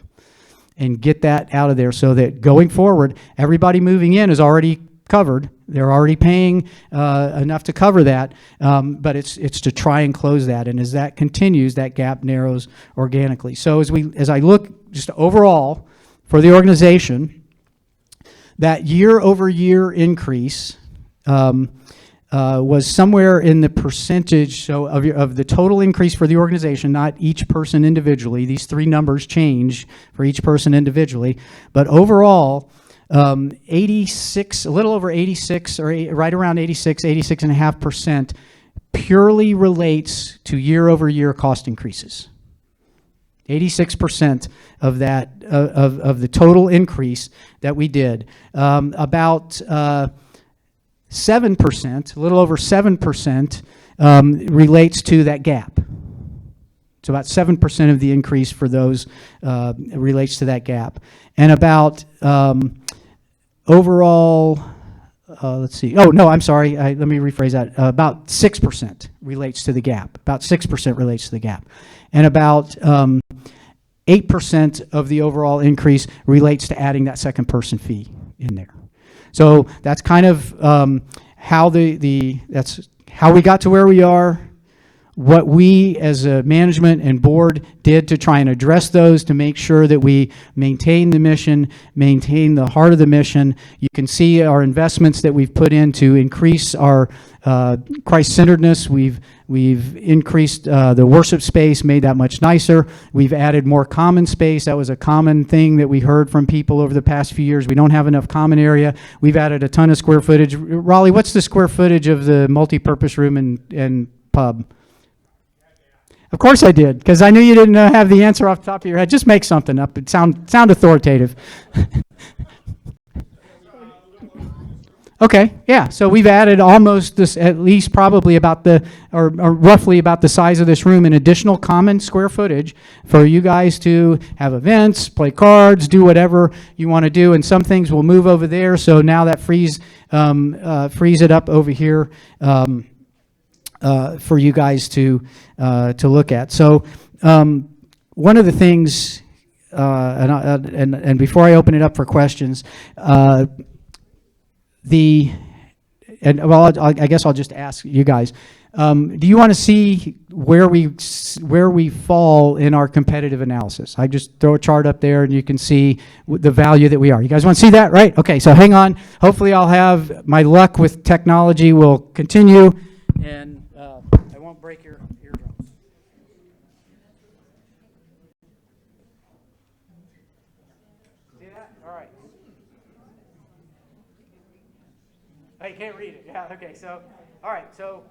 and get that out of there so that going forward, everybody moving in is already covered. They're already paying enough to cover that, but it's to try and close that. And as that continues, that gap narrows organically. So as I look just overall for the organization, that year-over-year increase was somewhere in the percentage of the total increase for the organization, not each person individually. These three numbers change for each person individually, but overall, 86, a little over 86, or right around 86.5% purely relates to year-over-year cost increases. 86% of that, of the total increase that we did. About 7%, a little over 7%, relates to that gap. So about 7% of the increase for those relates to that gap. And about overall, let's see. Oh, no, I'm sorry. Let me rephrase that. About 6% relates to the gap. About 6% relates to the gap. And about 8% of the overall increase relates to adding that second person fee in there. So that's kind of how that's how we got to where we are. What we as a management and board did to try and address those, to make sure that we maintain the mission, maintain the heart of the mission. You can see our investments that we've put in to increase our Christ-centeredness. We've increased the worship space, made that much nicer. We've added more common space. That was a common thing that we heard from people over the past few years. We don't have enough common area. We've added a ton of square footage. Raleigh, what's the square footage of the multi-purpose room and pub? Of course I did, because I knew you didn't have the answer off the top of your head. Just make something up. It sound authoritative. Okay, yeah. So we've added almost this, at least probably about or roughly about the size of this room, in additional common square footage for you guys to have events, play cards, do whatever you want to do. And some things will move over there. So now that frees it up over here. For you guys to look at. So one of the things, and before I open it up for questions, I guess I'll just ask you guys. Do you want to see where we fall in our competitive analysis? I just throw a chart up there and you can see the value that we are. You guys want to see that, right? Okay, so hang on. Hopefully I'll have my luck with technology will continue, and I won't break your eardrums. See that? All right. Oh, you can't read it. Yeah, okay. So, all right. So,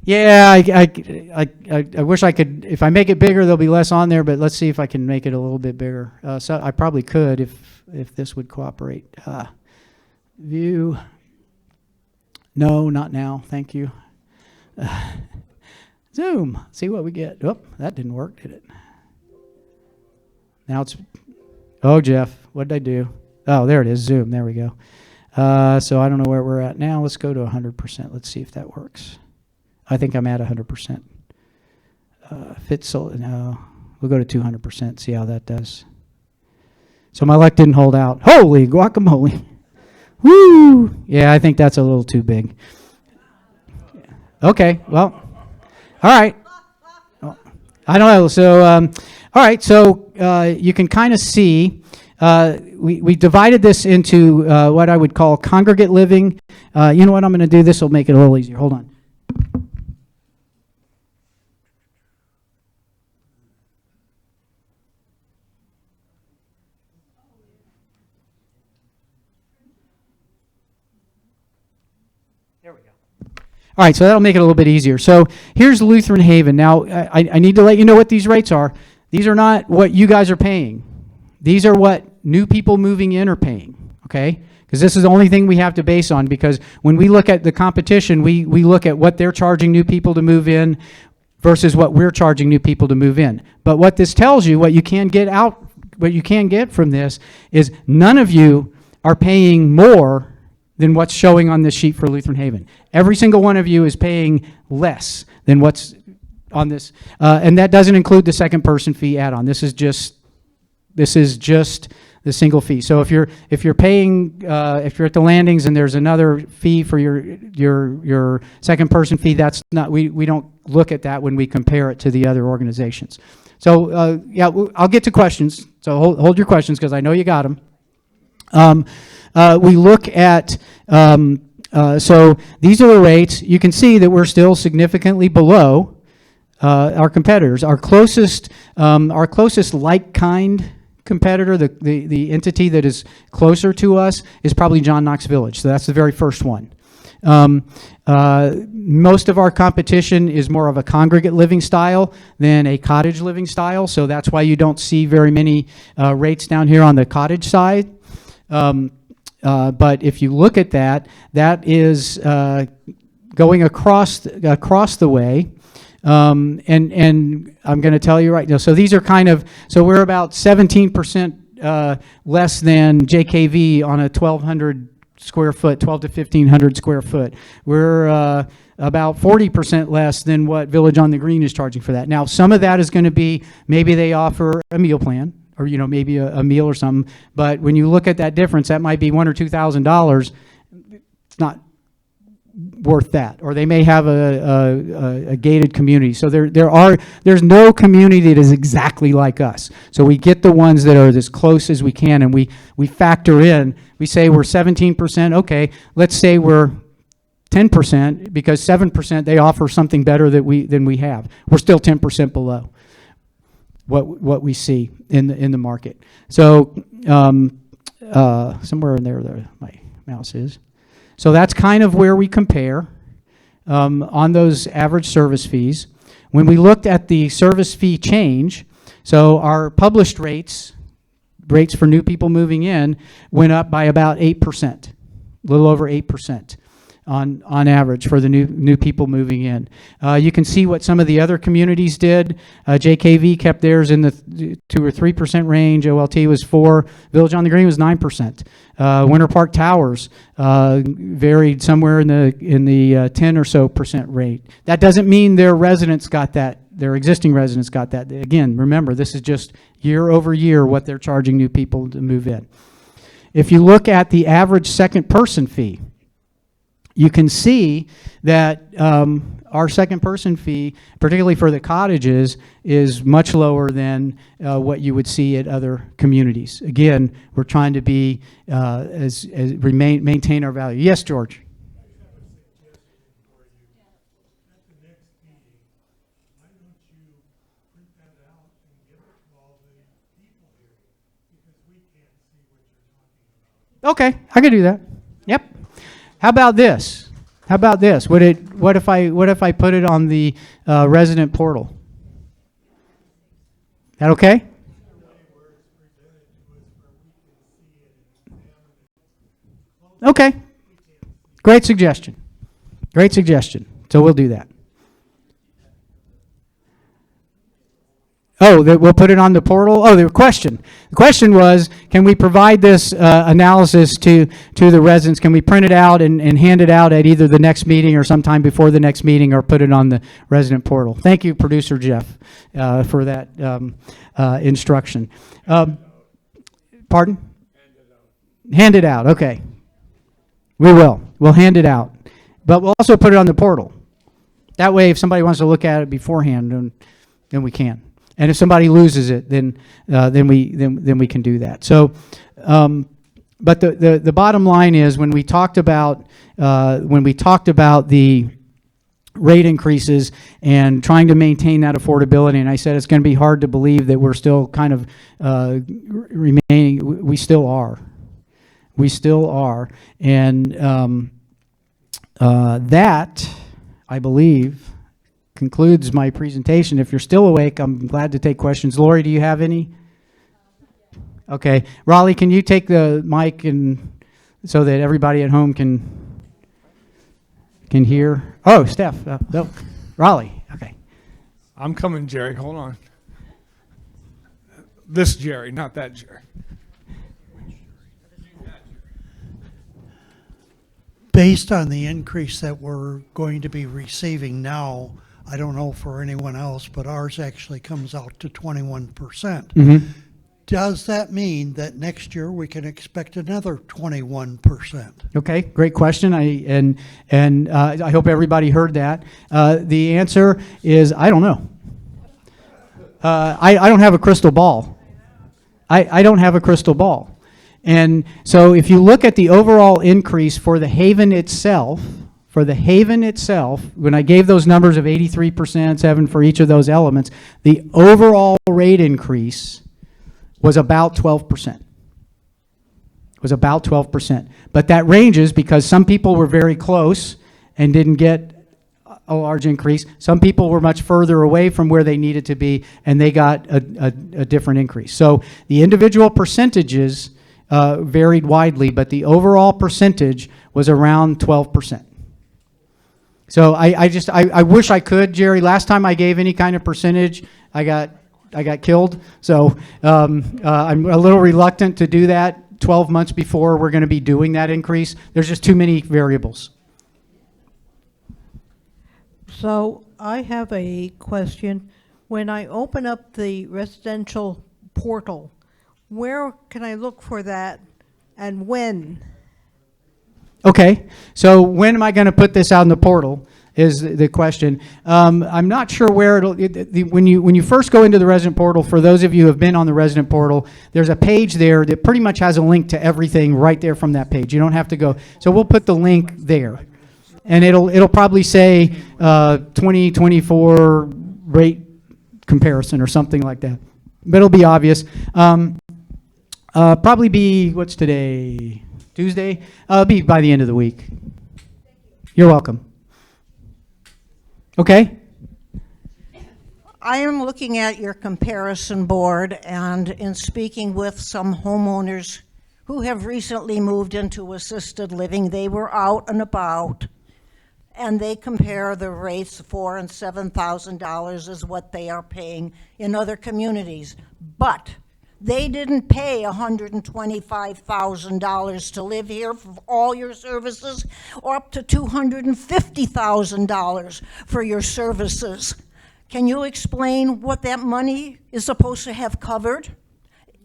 yeah, I wish I could. If I make it bigger, there'll be less on there, but let's see if I can make it a little bit bigger. So I probably could if this would cooperate. View. No, not now. Thank you. Zoom. See what we get. Oh, that didn't work, did it? Now it's. Oh, Jeff, what did I do? Oh, there it is. Zoom. There we go. So I don't know where we're at now. Let's go to 100%. Let's see if that works. I think I'm at 100%. No, we'll go to 200%. See how that does. So my luck didn't hold out. Holy guacamole! Woo! Yeah, I think that's a little too big. Okay, well, all right. I don't know. So, all right. So you can kind of see we divided this into what I would call congregate living. You know what I'm going to do? This will make it a little easier. Hold on. All right, so that'll make it a little bit easier. So here's Lutheran Haven. Now, I need to let you know what these rates are. These are not what you guys are paying. These are what new people moving in are paying, okay? Because this is the only thing we have to base on, because when we look at the competition, we look at what they're charging new people to move in versus what we're charging new people to move in. But what this tells you, what you can get from this is none of you are paying more than what's showing on this sheet for Lutheran Haven. Every single one of you is paying less than what's on this, and that doesn't include the second person fee add-on. This is just the single fee. So if you're paying, if you're at the landings and there's another fee for your second person fee, that's not, we don't look at that when we compare it to the other organizations. So yeah, I'll get to questions. So hold your questions because I know you got them. We look at, so these are the rates. You can see that we're still significantly below our competitors. Our closest like-kind competitor, the entity that is closer to us, is probably John Knox Village. So that's the very first one. Most of our competition is more of a congregate living style than a cottage living style. So that's why you don't see very many rates down here on the cottage side. But if you look at that, that is going across the way. And I'm going to tell you right now. So these are so we're about 17% less than JKV on a 1,200 square foot, 12 to 1,500 square foot. We're about 40% less than what Village on the Green is charging for that. Now, some of that is going to be maybe they offer a meal plan, or maybe a meal or something. But when you look at that difference, that might be $1,000 or $2,000. It's not worth that. Or they may have a gated community. So there's no community that is exactly like us. So we get the ones that are as close as we can, and we factor in. We say we're 17%. Okay, let's say we're 10% because 7% they offer something better than we have. We're still 10% below what we see in the market. So somewhere in there my mouse is. So that's kind of where we compare on those average service fees. When we looked at the service fee change, so our published rates for new people moving in went up by about 8%, a little over 8%. On average for the new people moving in. You can see what some of the other communities did. JKV kept theirs in the 2 or 3% range. OLT was 4%. Village on the Green was 9%. Winter Park Towers varied somewhere in the 10 or so % rate. That doesn't mean their residents got that. Their existing residents got that. Again, remember, this is just year over year what they're charging new people to move in. If you look at the average second person fee, you can see that our second person fee, particularly for the cottages, is much lower than what you would see at other communities. Again, we're trying to be maintain our value. Yes, George. Okay, I could do that. Yep. How about this? What if I put it on the resident portal? That okay? Okay. Great suggestion. So we'll do that. Oh, we'll put it on the portal? Oh, the question was, can we provide this analysis to the residents? Can we print it out and hand it out at either the next meeting or sometime before the next meeting, or put it on the resident portal? Thank you, Producer Jeff, for that instruction. Pardon? Hand it out, okay. We will. We'll hand it out. But we'll also put it on the portal. That way, if somebody wants to look at it beforehand, then we can. And if somebody loses it, then we can do that. So, but the bottom line is, when we talked about the rate increases and trying to maintain that affordability, and I said it's going to be hard to believe that we're still kind of remaining. We still are, and that, I believe, concludes my presentation. If you're still awake, I'm glad to take questions. Lori, do you have any? Okay. Raleigh, can you take the mic and so that everybody at home can hear? Oh, Steph. No. Raleigh. Okay. I'm coming, Jerry. Hold on. This Jerry, not that Jerry. Based on the increase that we're going to be receiving now, I don't know for anyone else, but ours actually comes out to 21%. Mm-hmm. does that mean that next year we can expect another 21%? Okay, great question. I hope everybody heard that. The answer is I don't know. I don't have a crystal ball. I don't have a crystal ball. And so if you look at the overall increase for the Haven itself, when I gave those numbers of 83%, 7 for each of those elements, the overall rate increase was about 12%. Was about 12%. But that ranges because some people were very close and didn't get a large increase. Some people were much further away from where they needed to be, and they got a different increase. So the individual percentages varied widely, but the overall percentage was around 12%. So I wish I could, Jerry. Last time I gave any kind of percentage, I got killed. So I'm a little reluctant to do that 12 months before we're going to be doing that increase. There's just too many variables. So I have a question. When I open up the residential portal, where can I look for that and when? Okay, so when am I going to put this out in the portal is the question. I'm not sure where when you first go into the resident portal, for those of you who have been on the resident portal, there's a page there that pretty much has a link to everything right there from that page. You don't have to go. So we'll put the link there. And it'll probably say 2024 rate comparison or something like that. But it'll be obvious. Probably be, what's today? Tuesday? It'll be by the end of the week. You're welcome. Okay? I am looking at your comparison board, and in speaking with some homeowners who have recently moved into assisted living, they were out and about, and they compare the rates, $4,000 and $7,000 is what they are paying in other communities. But they didn't pay $125,000 to live here for all your services, or up to $250,000 for your services. Can you explain what that money is supposed to have covered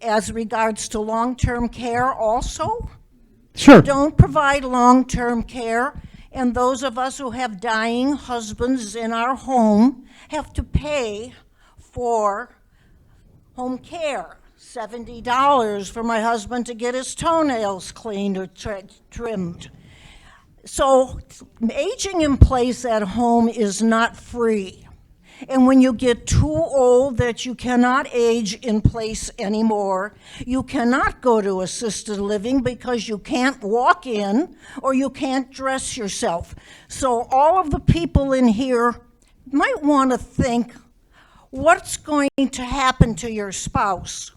as regards to long-term care also? Sure. Don't provide long-term care, and those of us who have dying husbands in our home have to pay for home care. $70 for my husband to get his toenails cleaned or trimmed. So aging in place at home is not free. And when you get too old that you cannot age in place anymore, you cannot go to assisted living because you can't walk in or you can't dress yourself. So all of the people in here might want to think, what's going to happen to your spouse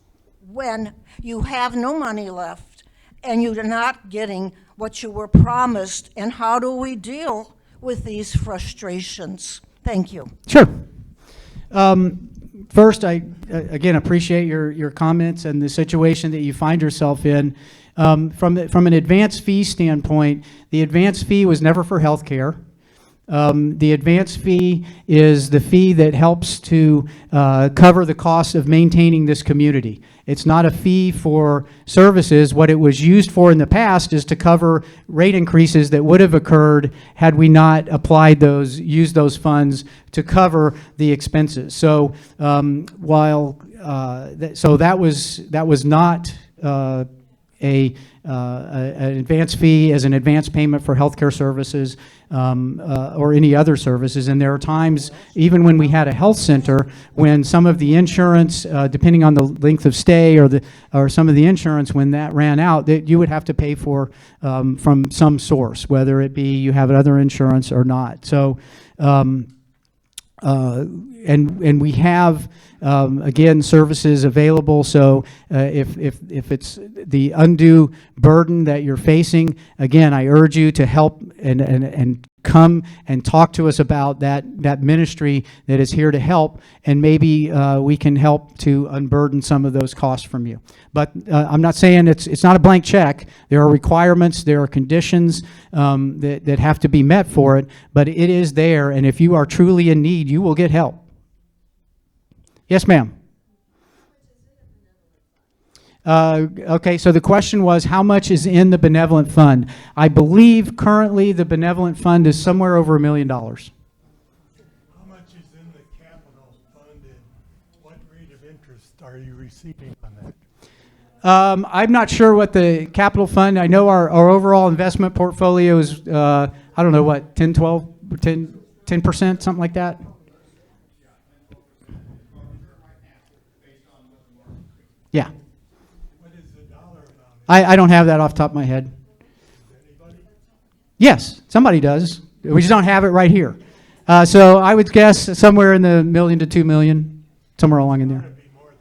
when you have no money left and you're not getting what you were promised, and how do we deal with these frustrations? Thank you. Sure. First, I again appreciate your comments and the situation that you find yourself in. From an advance fee standpoint, the advance fee was never for health care. The advance fee is the fee that helps to cover the cost of maintaining this community. It's not a fee for services. What it was used for in the past is to cover rate increases that would have occurred had we not used those funds to cover the expenses. So that was not an advance fee as an advance payment for healthcare services or any other services. And there are times, even when we had a health center, when some of the insurance, depending on the length of stay or some of the insurance, when that ran out, that you would have to pay for from some source, whether it be you have other insurance or not. So, and we have again services available. So if it's the undue burden that you're facing, again, I urge you to help and come and talk to us about that ministry that is here to help, and maybe we can help to unburden some of those costs from you. But I'm not saying it's not a blank check. There are requirements, there are conditions that have to be met for it, but it is there, and if you are truly in need, you will get help. Yes, ma'am. Okay, so the question was, how much is in the benevolent fund? I believe currently the benevolent fund is somewhere over $1 million. How much is in the capital fund and what rate of interest are you receiving on that? I'm not sure what the capital fund, I know our overall investment portfolio is, I don't know, what, 10, 12, 10%, something like that? Yeah. What is the dollar amount? I don't have that off the top of my head. Anybody? Yes, somebody does. We just don't have it right here. So I would guess somewhere in the $1 million to $2 million, somewhere along in there. It'd be more than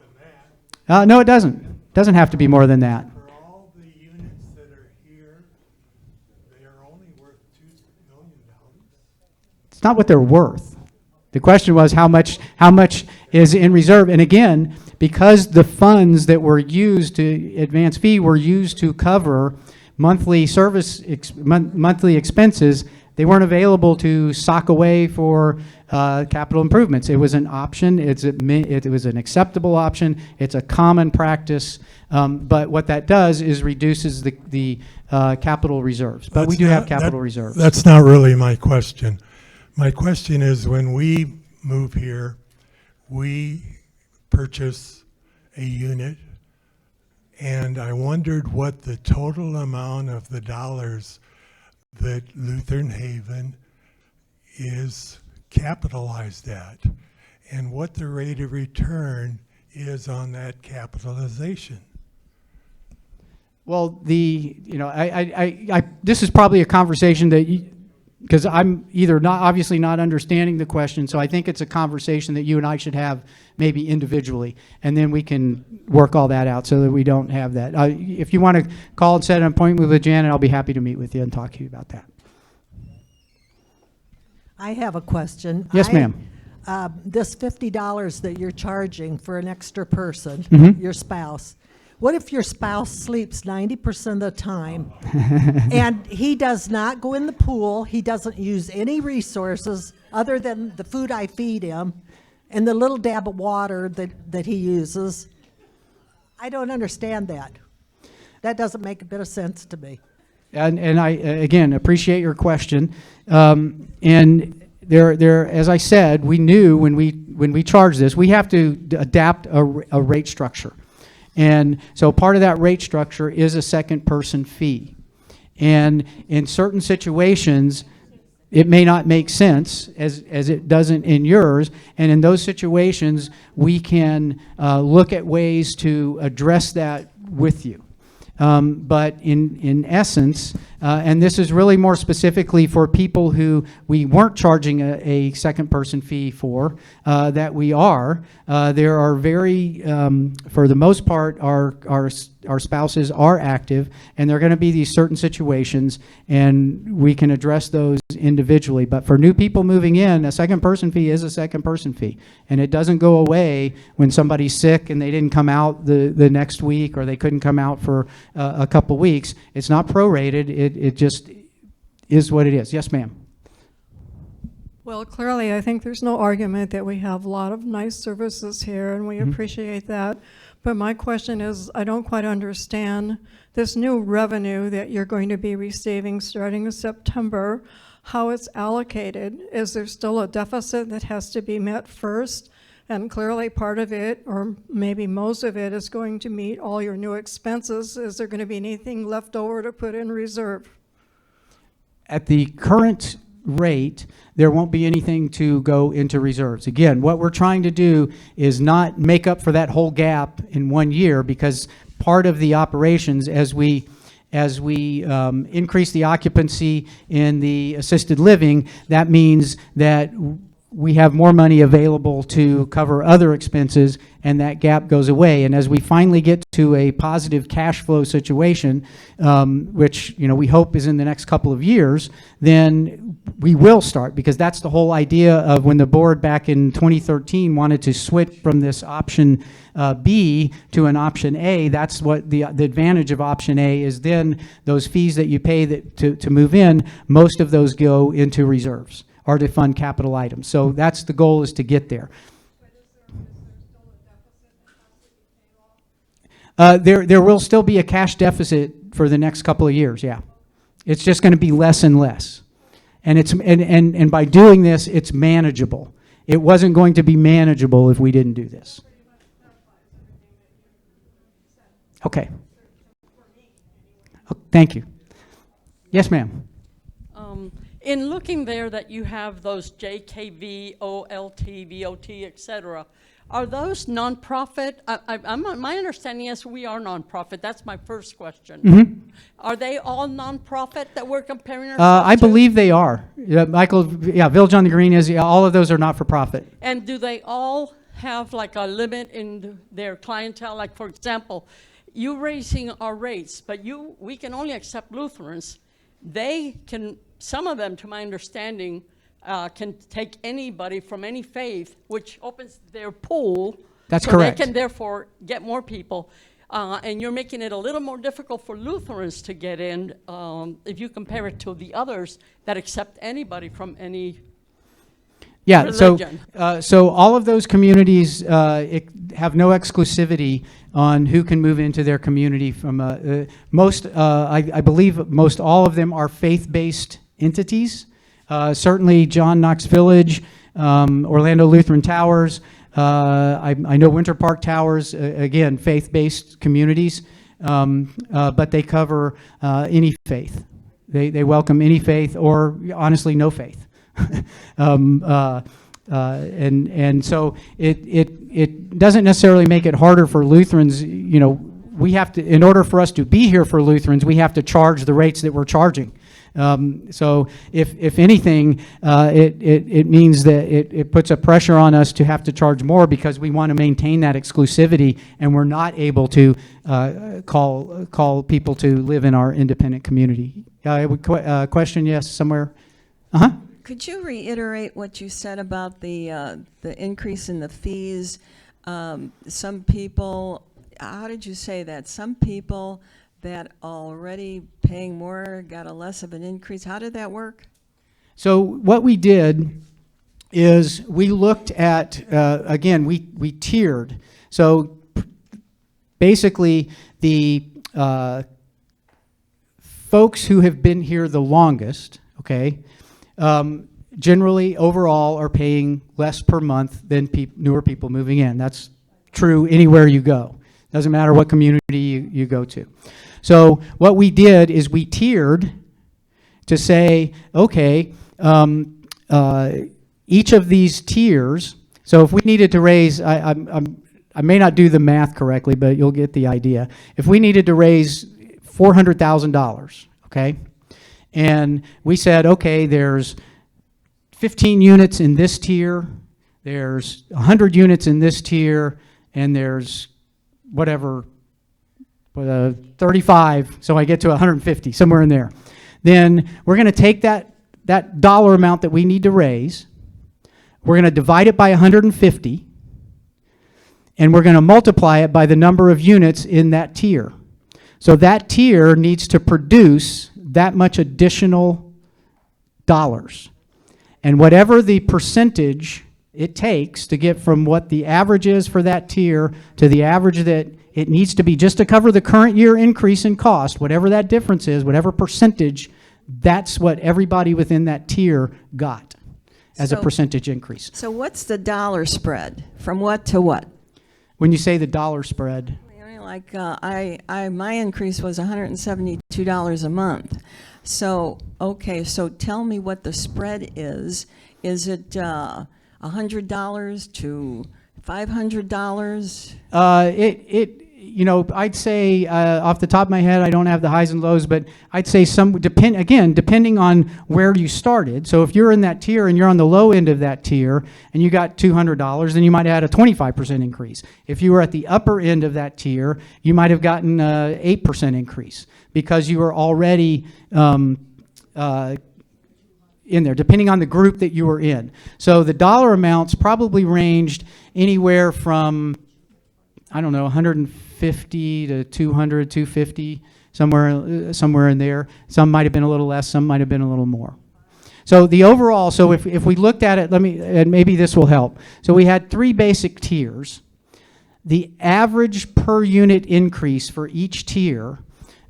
that. No, it doesn't. Doesn't have to be more than that. For all the units that are here, they are only worth $2 million. It's not what they're worth. The question was how much is in reserve. And again, because the funds that were used to advance fee were used to cover monthly monthly expenses, they weren't available to sock away for capital improvements. It was an option. It was an acceptable option. It's a common practice. But what that does is reduces the capital reserves. But we do have capital reserves. That's not really my question. My question is, when we move here, we purchase a unit, and I wondered what the total amount of the dollars that Lutheran Haven is capitalized at, and what the rate of return is on that capitalization. Well, this is probably a conversation that because I'm either obviously not understanding the question, so I think it's a conversation that you and I should have maybe individually, and then we can work all that out so that we don't have that. If you want to call and set an appointment with Janet, I'll be happy to meet with you and talk to you about that. I have a question. Yes, ma'am. This $50 that you're charging for an extra person, Mhm. your spouse, what if your spouse sleeps 90% of the time and he does not go in the pool, he doesn't use any resources other than the food I feed him and the little dab of water that he uses? I don't understand that. That doesn't make a bit of sense to me. And I, again, appreciate your question. And there, as I said, we knew when we charged this, we have to adapt a rate structure. And so part of that rate structure is a second person fee. And in certain situations, it may not make sense as it doesn't in yours. And in those situations, we can look at ways to address that with you. But in essence, and this is really more specifically for people who we weren't charging a second person fee for, that we are. There are very, for the most part, our spouses are active, and there are going to be these certain situations, and we can address those individually. But for new people moving in, a second person fee is a second person fee, and it doesn't go away when somebody's sick and they didn't come out the next week, or they couldn't come out for a couple weeks. It's not prorated. It just is what it is. Yes, ma'am. Well, clearly, I think there's no argument that we have a lot of nice services here, and we appreciate that. But my question is, I don't quite understand this new revenue that you're going to be receiving starting in September, how it's allocated. Is there still a deficit that has to be met first? And clearly part of it, or maybe most of it, is going to meet all your new expenses. Is there going to be anything left over to put in reserve? At the current rate, there won't be anything to go into reserves. Again, what we're trying to do is not make up for that whole gap in 1 year, because part of the operations, as we increase the occupancy in the assisted living, that means that we have more money available to cover other expenses, and that gap goes away. And as we finally get to a positive cash flow situation, which we hope is in the next couple of years, then we will start, because that's the whole idea of when the board back in 2013 wanted to switch from this option B to an option A. That's what the advantage of option A is. Then those fees that you pay to move in, most of those go into reserves or to fund capital items. So that's the goal, is to get there. There will still be a cash deficit for the next couple of years, yeah. It's just going to be less and less. And by doing this, it's manageable. It wasn't going to be manageable if we didn't do this. Okay. Oh, thank you. Yes, ma'am. In looking there that you have those JKV, OLT, VOT, et cetera, are those nonprofit? My understanding is we are nonprofit. That's my first question. Mm-hmm. Are they all nonprofit that we're comparing ourselves I to? believe they are. Michael, yeah, Village on the Green is, yeah, all of those are not for profit. And do they all have like a limit in their clientele? Like, for example, you raising our rates, but we can only accept Lutherans. They can, some of them, to my understanding, can take anybody from any faith, which opens their pool. That's so correct. They can therefore get more people. And you're making it a little more difficult for Lutherans to get in if you compare it to the others that accept anybody from any religion. So all of those communities have no exclusivity on who can move into their community. From I believe most all of them are faith-based entities. Certainly John Knox Village, Orlando Lutheran Towers, I know Winter Park Towers, again, faith-based communities, but they cover any faith. They welcome any faith or honestly no faith. And so it doesn't necessarily make it harder for Lutherans. You know, we have to, in order for us to be here for Lutherans, we have to charge the rates that we're charging. So if anything, it means that it puts a pressure on us to have to charge more because we want to maintain that exclusivity, and we're not able to call people to live in our independent community. Question, yes, somewhere? Uh-huh. Could you reiterate what you said about the increase in the fees? Some people, how did you say that? Some people that already paying more got a less of an increase. How did that work? So what we did is we looked at, again, we tiered. So basically the folks who have been here the longest, okay, generally overall are paying less per month than newer people moving in. That's true anywhere you go. Doesn't matter what community you go to. So what we did is we tiered to say, okay, each of these tiers, so if we needed to raise, I may not do the math correctly, but you'll get the idea. If we needed to raise $400,000, okay, and we said, okay, there's 15 units in this tier, there's 100 units in this tier, and there's whatever, 35, so I get to 150, somewhere in there. Then we're going to take that dollar amount that we need to raise, we're going to divide it by 150, and we're going to multiply it by the number of units in that tier. So that tier needs to produce that much additional dollars. And whatever the percentage it takes to get from what the average is for that tier to the average that it needs to be just to cover the current year increase in cost, whatever that difference is, whatever percentage, that's what everybody within that tier got as a percentage increase. So what's the dollar spread? From what to what? When you say the dollar spread? Like my increase was $172 a month. So, okay, so tell me what the spread is. Is it $100 to $500? You know, I'd say off the top of my head, I don't have the highs and lows, but I'd say depending on where you started. So if you're in that tier and you're on the low end of that tier and you got $200, then you might add a 25% increase. If you were at the upper end of that tier, you might have gotten an 8% increase because you were already in there, depending on the group that you were in. So the dollar amounts probably ranged anywhere from, I don't know, 150 to 200, 250, somewhere in there. Some might have been a little less, some might have been a little more. So the overall, so if we looked at it, and maybe this will help. So we had three basic tiers. The average per unit increase for each tier,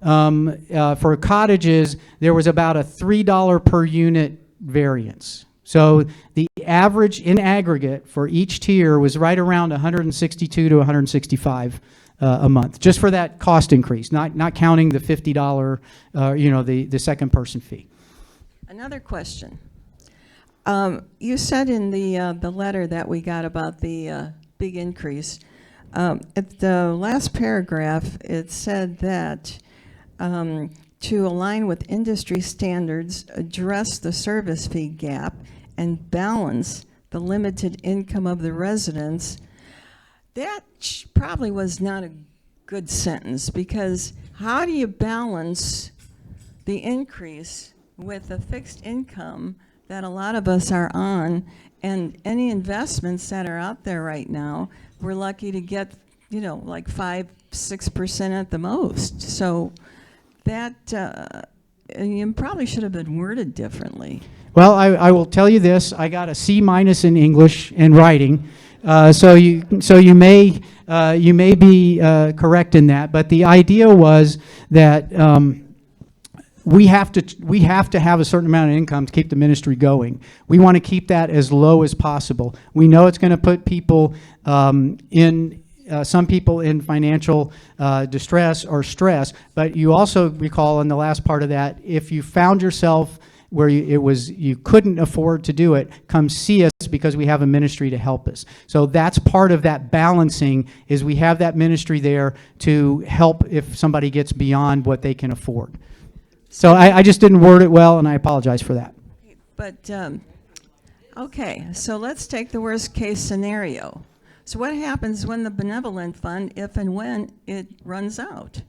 for cottages, there was about a $3 per unit variance. So the average in aggregate for each tier was right around 162 to 165 a month, just for that cost increase, not counting the $50, the second person fee. Another question. You said in the letter that we got about the big increase, at the last paragraph, it said that to align with industry standards, address the service fee gap, and balance the limited income of the residents. That probably was not a good sentence, because how do you balance the increase with the fixed income that a lot of us are on, and any investments that are out there right now, we're lucky to get, like 5-6% at the most. So that you probably should have been worded differently. Well, I will tell you this: I got a C- in English and writing, so you may be correct in that. But the idea was that we have to have a certain amount of income to keep the ministry going. We want to keep that as low as possible. We know it's going to put people some people in financial distress or stress. But you also recall in the last part of that, if you found yourself where you couldn't afford to do it, come see us, because we have a ministry to help us. So that's part of that balancing, is we have that ministry there to help if somebody gets beyond what they can afford. So I just didn't word it well, and I apologize for that. But, okay, so let's take the worst case scenario. So what happens when the benevolent fund, if and when it runs out?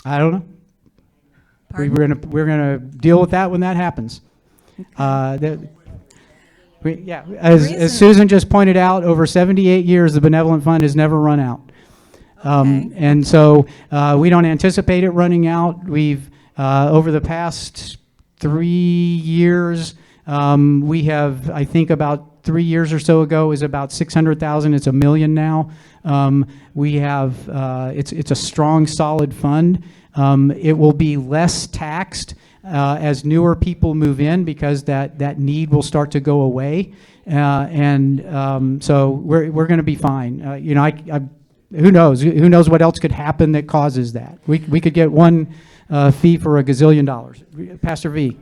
I don't know. Pardon? We're gonna deal with that when that happens. As Susan just pointed out, over 78 years, the benevolent fund has never run out. Okay. And so we don't anticipate it running out. We've, over the past 3 years, we have, I think about 3 years or so ago, is about 600,000. It's $1 million now. We have, it's a strong, solid fund. It will be less taxed as newer people move in, because that need will start to go away. So we're going to be fine. Who knows? Who knows what else could happen that causes that? We could get one fee for $1 gazillion. Pastor V.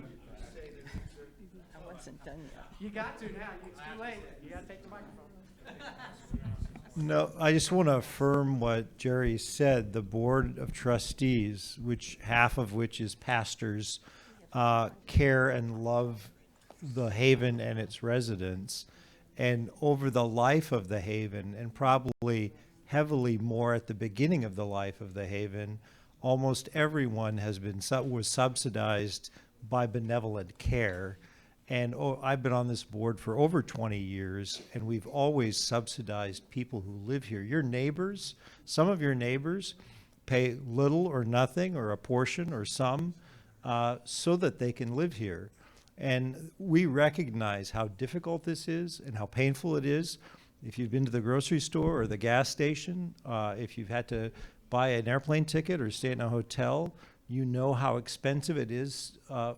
I wasn't done yet. You got to now. It's too late. You got to take the microphone. No, I just want to affirm what Jerry said. The Board of Trustees, half of which is pastors, care and love the Haven and its residents. And over the life of the Haven, and probably heavily more at the beginning of the life of the Haven, almost everyone was subsidized by benevolent care. And I've been on this board for over 20 years, and we've always subsidized people who live here. Your neighbors, some of your neighbors pay little or nothing, or a portion or some, so that they can live here. And we recognize how difficult this is and how painful it is. If you've been to the grocery store or the gas station, if you've had to buy an airplane ticket or stay in a hotel, you know how expensive it is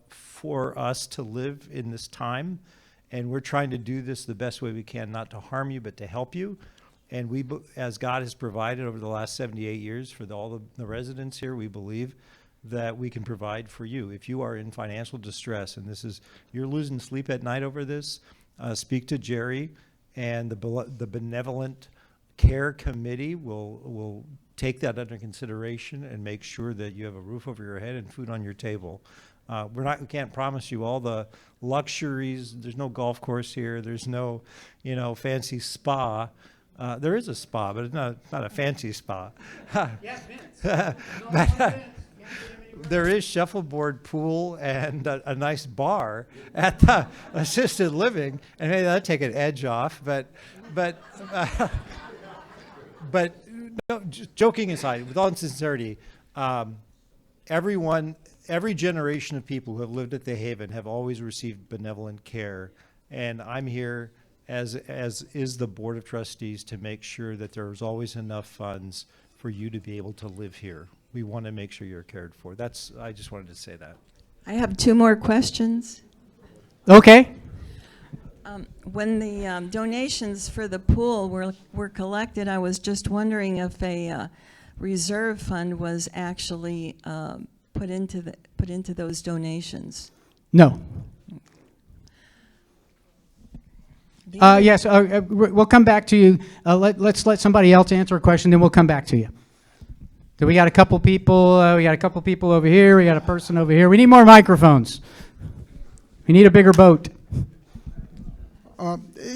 for us to live in this time. And we're trying to do this the best way we can, not to harm you, but to help you. And we, as God has provided over the last 78 years for all the residents here, we believe that we can provide for you. If you are in financial distress and you're losing sleep at night over this, speak to Jerry, and the Benevolent Care Committee will take that under consideration and make sure that you have a roof over your head and food on your table. We can't promise you all the luxuries. There's no golf course here. There's no, fancy spa. There is a spa, but it's not a fancy spa. Yes, Vince. There is shuffleboard pool and a nice bar at the assisted living, and maybe that'll take an edge off. But no, joking aside, with all sincerity, every generation of people who have lived at the Haven have always received benevolent care, and I'm here as is the Board of Trustees, to make sure that there's always enough funds for you to be able to live here. We want to make sure you're cared for. I just wanted to say that. I have two more questions. Okay. When the donations for the pool were collected, I was just wondering if a reserve fund was actually put into those donations. No. Yes, we'll come back to you. Let's let somebody else answer a question, then we'll come back to you. So we got a couple people. We got a couple people over here. We got a person over here. We need more microphones. We need a bigger boat.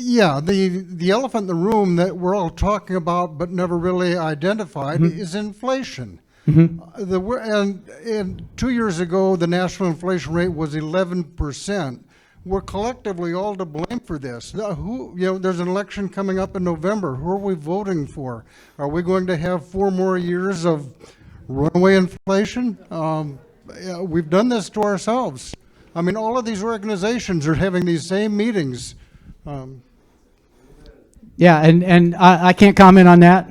Yeah, the elephant in the room that we're all talking about but never really identified is inflation. And 2 years ago, the national inflation rate was 11%. We're collectively all to blame for this. There's an election coming up in November. Who are we voting for? Are we going to have 4 more years of runaway inflation? We've done this to ourselves. I mean, all of these organizations are having these same meetings. Yeah, and I can't comment on that,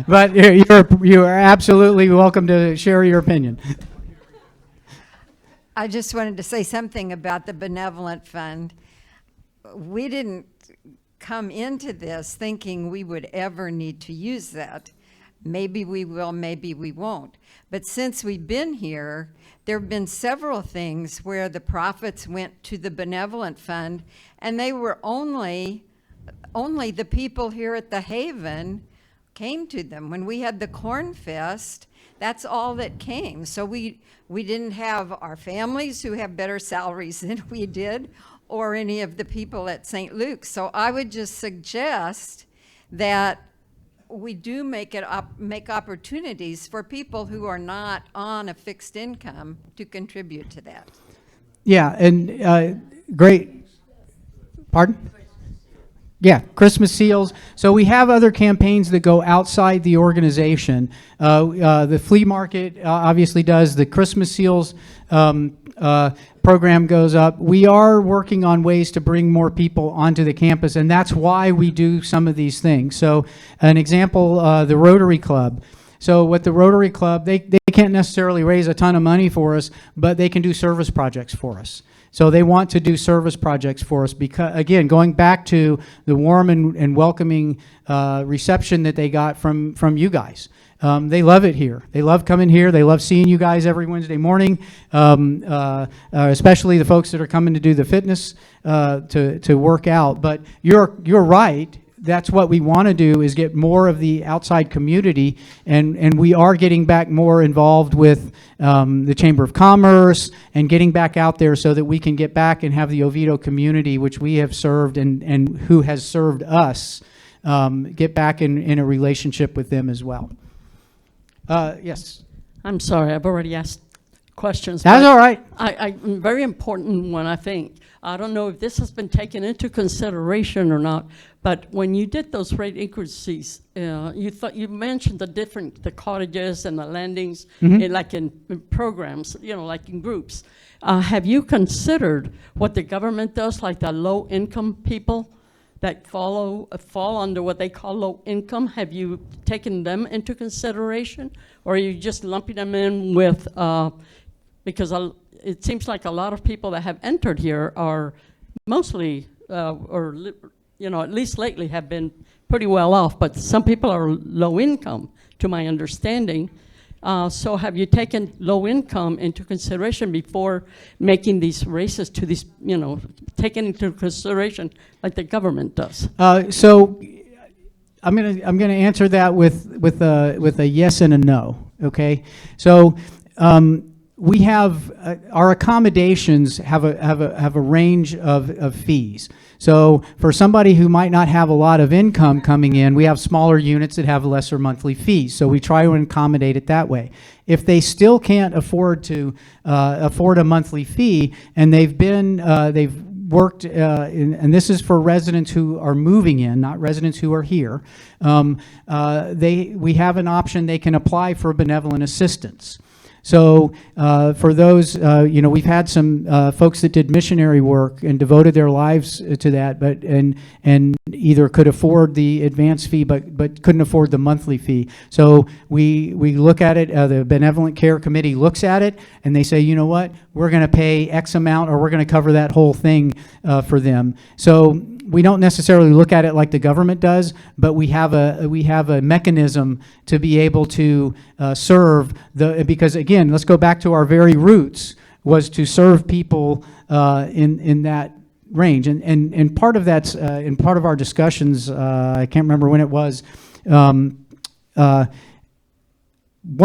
but you are absolutely welcome to share your opinion. I just wanted to say something about the benevolent fund. We didn't come into this thinking we would ever need to use that. Maybe we will, maybe we won't. But since we've been here, there have been several things where the profits went to the benevolent fund, and they were only the people here at the Haven came to them. When we had the Corn Fest, that's all that came. So we didn't have our families who have better salaries than we did, or any of the people at St. Luke's. So I would just suggest that we do make opportunities for people who are not on a fixed income to contribute to that. Yeah, and great. Pardon? Yeah, Christmas seals. So we have other campaigns that go outside the organization. The flea market obviously does. The Christmas seals program goes up. We are working on ways to bring more people onto the campus, and that's why we do some of these things. So an example, the Rotary Club. So what the Rotary Club, they can't necessarily raise a ton of money for us, but they can do service projects for us. So they want to do service projects for us because, again, going back to the warm and welcoming reception that they got from you guys. They love it here. They love coming here. They love seeing you guys every Wednesday morning, especially the folks that are coming to do the fitness to work out. But you're right. That's what we want to do, is get more of the outside community, and we are getting back more involved with the Chamber of Commerce and getting back out there so that we can get back and have the Oviedo community, which we have served and who has served us, get back in a relationship with them as well. Yes. I'm sorry, I've already asked questions. That's all right. Very important one, I think. I don't know if this has been taken into consideration or not, but when you did those rate increases, you mentioned the cottages and the landings, like in programs, like in groups. Have you considered what the government does, like the low-income people that fall under what they call low income? Have you taken them into consideration, or are you just lumping them in with, because it seems like a lot of people that have entered here are mostly, at least lately have been pretty well off, but some people are low income, to my understanding. So have you taken low income into consideration before making these raises to these, taken into consideration like the government does? So I'm gonna answer that with a yes and a no. Okay, so we have our accommodations have a range of fees. So for somebody who might not have a lot of income coming in, we have smaller units that have lesser monthly fees. So we try to accommodate it that way. If they still can't afford a monthly fee, and they've worked, and this is for residents who are moving in, not residents who are here, we have an option. They can apply for benevolent assistance. So for those, we've had some folks that did missionary work and devoted their lives to that, but and either could afford the advance fee, but couldn't afford the monthly fee. So we look at it. The Benevolent Care Committee looks at it, and they say, you know what, we're going to pay X amount, or we're going to cover that whole thing for them. So we don't necessarily look at it like the government does, but we have a mechanism to be able to serve because again, let's go back to our very roots, was to serve people in that range, and part of that's in part of our discussions. I can't remember when it was. One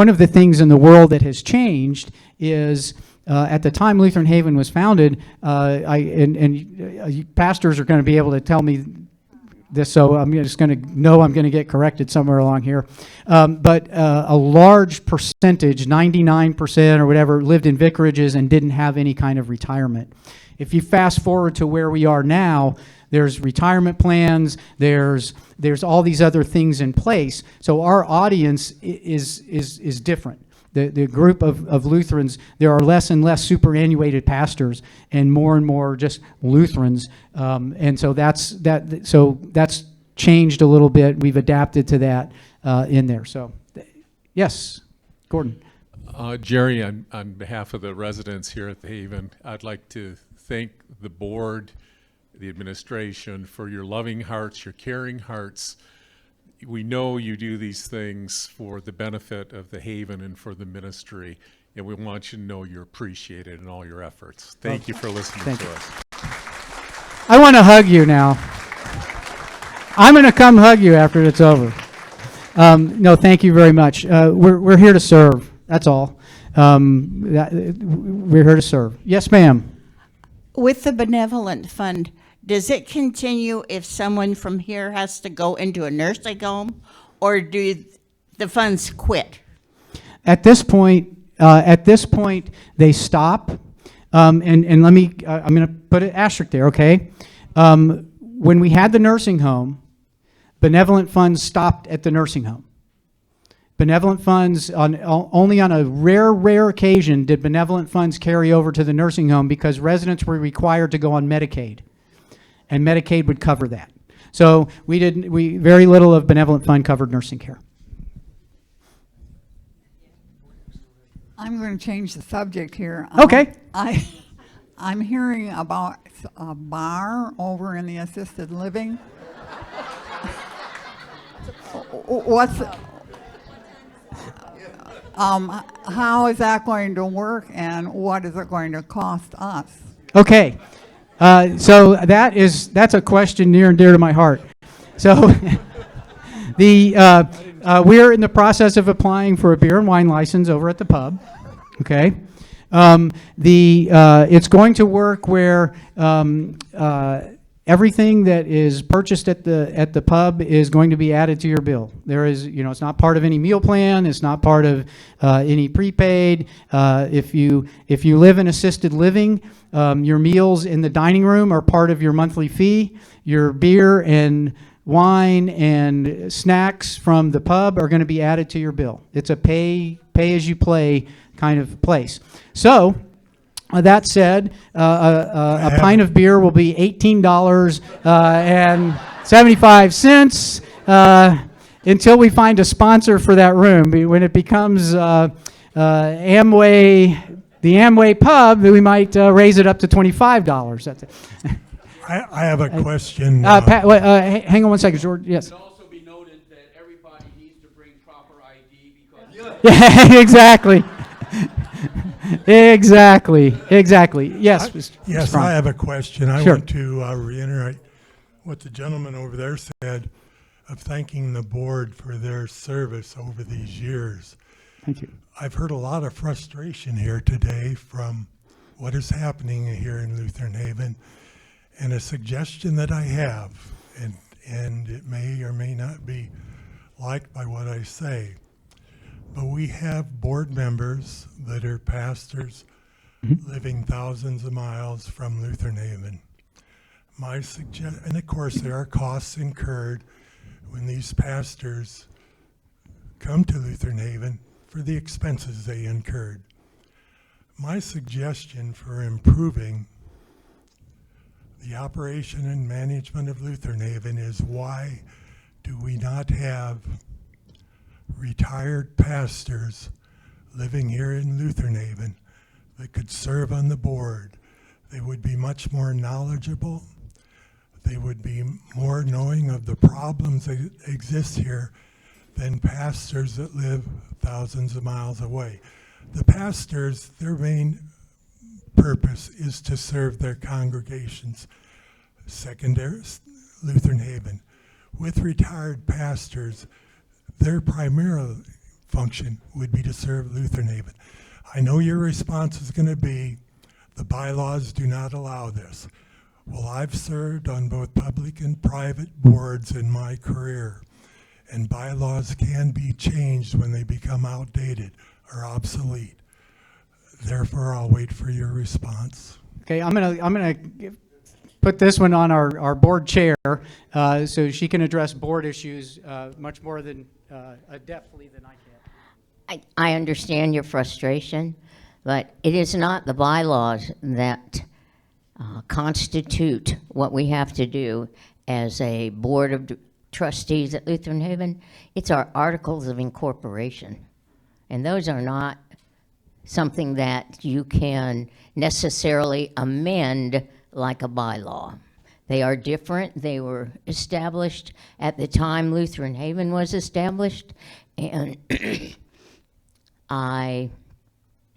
of the things in the world that has changed is. At the time Lutheran Haven was founded, pastors are going to be able to tell me this, so I'm just going to know I'm going to get corrected somewhere along here. But a large percentage, 99% or whatever, lived in vicarages and didn't have any kind of retirement. If you fast forward to where we are now, there's retirement plans, there's all these other things in place. So our audience is different. The group of Lutherans, there are less and less superannuated pastors and more just Lutherans, and so that's changed a little bit. We've adapted to that in there. So, yes, Gordon. Jerry, on behalf of the residents here at the Haven, I'd like to thank the board, the administration, for your loving hearts, your caring hearts. We know you do these things for the benefit of the Haven and for the ministry, and we want you to know you're appreciated in all your efforts. Thank you for listening to us. I want to hug you now. I'm going to come hug you after it's over. No, thank you very much. We're here to serve. That's all. We're here to serve. Yes, ma'am. With the benevolent fund, does it continue if someone from here has to go into a nursing home, or do the funds quit? At this point, they stop. And let me, I'm going to put an asterisk there, okay? When we had the nursing home, benevolent funds stopped at the nursing home. Benevolent funds, only on a rare occasion did benevolent funds carry over to the nursing home because residents were required to go on Medicaid, and Medicaid would cover that. So very little of benevolent fund covered nursing care. I'm going to change the subject here. Okay. I'm hearing about a bar over in the assisted living. How is that going to work, and what is it going to cost us? Okay, so that's a question near and dear to my heart. So we're in the process of applying for a beer and wine license over at the pub. Okay, it's going to work where everything that is purchased at the pub is going to be added to your bill. There is, it's not part of any meal plan. It's not part of any prepaid. If you live in assisted living, your meals in the dining room are part of your monthly fee. Your beer and wine and snacks from the pub are going to be added to your bill. It's a pay as you play kind of place. So. That said, a pint of beer will be $18.75 until we find a sponsor for that room. When it becomes the Amway pub, we might raise it up to $25. That's it. I have a question. Hang on one second, George. Yes. It should also be noted that everybody needs to bring proper ID because. Yeah, exactly. Exactly. Yes. Yes, I have a question. I Sure. want to reiterate what the gentleman over there said of thanking the board for their service over these years. Thank you. I've heard a lot of frustration here today from what is happening here in Lutheran Haven, and a suggestion that I have, and it may or may not be liked by what I say, but we have board members that are pastors living thousands of miles from Lutheran Haven. And of course there are costs incurred when these pastors come to Lutheran Haven for the expenses they incurred. my suggestion for improving the operation and management of Lutheran Haven is, why do we not have retired pastors living here in Lutheran Haven that could serve on the board? They would be much more knowledgeable. They would be more knowing of the problems that exist here than pastors that live thousands of miles away. The pastors, their main purpose is to serve their congregations. Secondary, Lutheran Haven. With retired pastors, their primary function would be to serve Lutheran Haven. I know your response is going to be, the bylaws do not allow this. Well, I've served on both public and private boards in my career, and bylaws can be changed when they become outdated or obsolete. Therefore, I'll wait for your response. Okay, I'm gonna put this one on our board chair, so she can address board issues much more than adeptly than I can. I understand your frustration, but it is not the bylaws that constitute what we have to do as a board of trustees at Lutheran Haven. It's our articles of incorporation, and those are not something that you can necessarily amend like a bylaw. They are different. They were established at the time Lutheran Haven was established, and I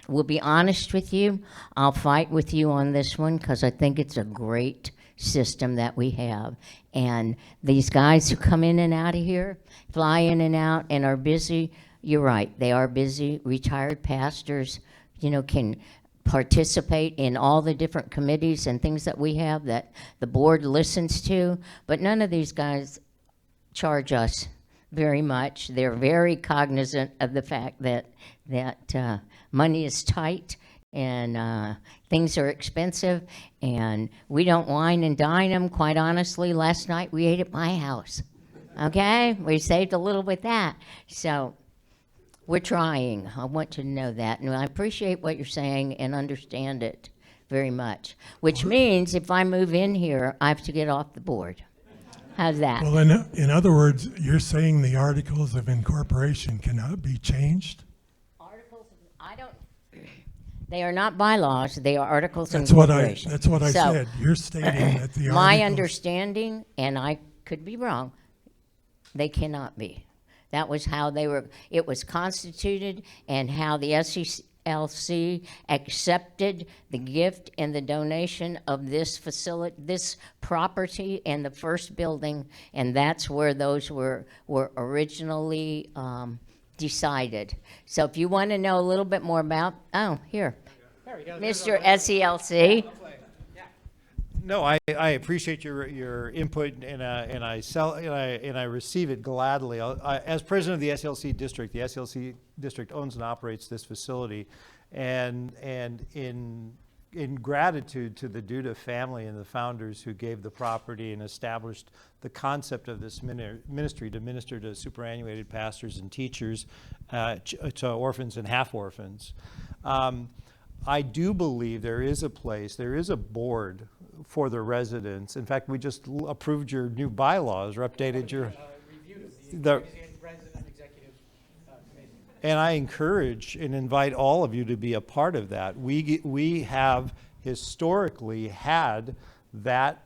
will be honest with you, I'll fight with you on this one because I think it's a great system that we have. And these guys who come in and out of here, fly in and out and are busy, you're right, they are busy. Retired pastors, you know, can participate in all the different committees and things that we have that the board listens to, but none of these guys charge us very much. They're very cognizant of the fact that money is tight and things are expensive, and we don't wine and dine them. Quite honestly, last night we ate at my house. Okay, we saved a little with that. So we're trying. I want you to know that, and I appreciate what you're saying and understand it very much. Which means if I move in here, I have to get off the board. How's that? Well, in other words, you're saying the articles of incorporation cannot be changed? They are not bylaws, they are articles of That's incorporation. That's what I So, said. You're stating that the my articles... understanding, and I could be wrong, they cannot be. That was how it was constituted and how the SCLC accepted the gift and the donation of this facility, this property and the first building, and that's where those were originally decided. So if you want to know a little bit more about, here, Mr. SCLC. No, I appreciate your input, and I receive it gladly. As president of the SLC district owns and operates this facility, and in gratitude to the Duda family and the founders who gave the property and established the concept of this ministry to minister to superannuated pastors and teachers, to orphans and half-orphans. I do believe there is a place, there is a board for the residents. In fact, we just approved your new bylaws or updated your... And I encourage and invite all of you to be a part of that. We have historically had that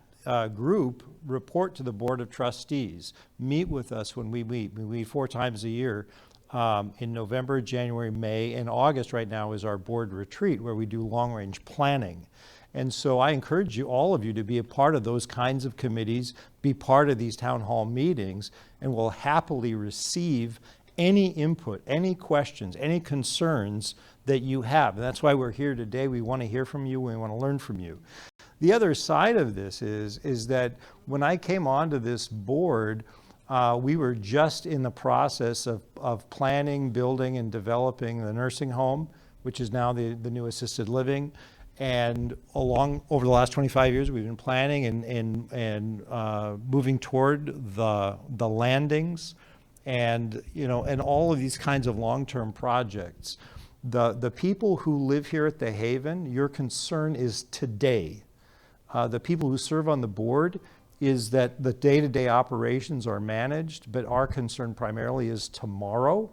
group report to the Board of Trustees, meet with us when we meet. We meet 4 times a year. In November, January, May, and August right now is our board retreat where we do long-range planning. And so I encourage you, all of you, to be a part of those kinds of committees, be part of these town hall meetings, and we'll happily receive any input, any questions, any concerns that you have. And that's why we're here today. We want to hear from you. We want to learn from you. The other side of this is that when I came onto this board, we were just in the process of planning, building, and developing the nursing home, which is now the new assisted living. And over the last 25 years, we've been planning and moving toward the landings, and all of these kinds of long-term projects. The people who live here at the Haven, your concern is today. The people who serve on the board is that the day-to-day operations are managed, but our concern primarily is tomorrow.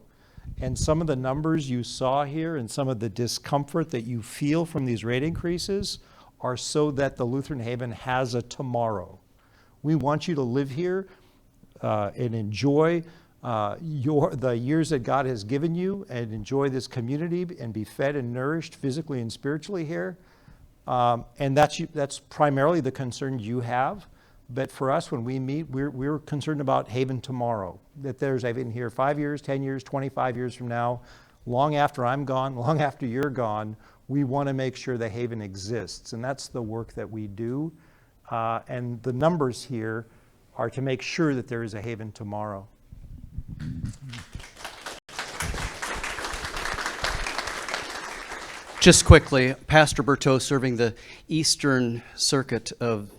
And some of the numbers you saw here and some of the discomfort that you feel from these rate increases are so that the Lutheran Haven has a tomorrow. We want you to live here and enjoy the years that God has given you, and enjoy this community and be fed and nourished physically and spiritually here. And that's primarily the concern you have. But for us, when we meet, we're concerned about Haven tomorrow, that there's Haven here 5 years, 10 years, 25 years from now, long after I'm gone, long after you're gone. We want to make sure the Haven exists, and that's the work that we do. And the numbers here are to make sure that there is a Haven tomorrow. Just quickly, Pastor Berteau, serving the Eastern Circuit of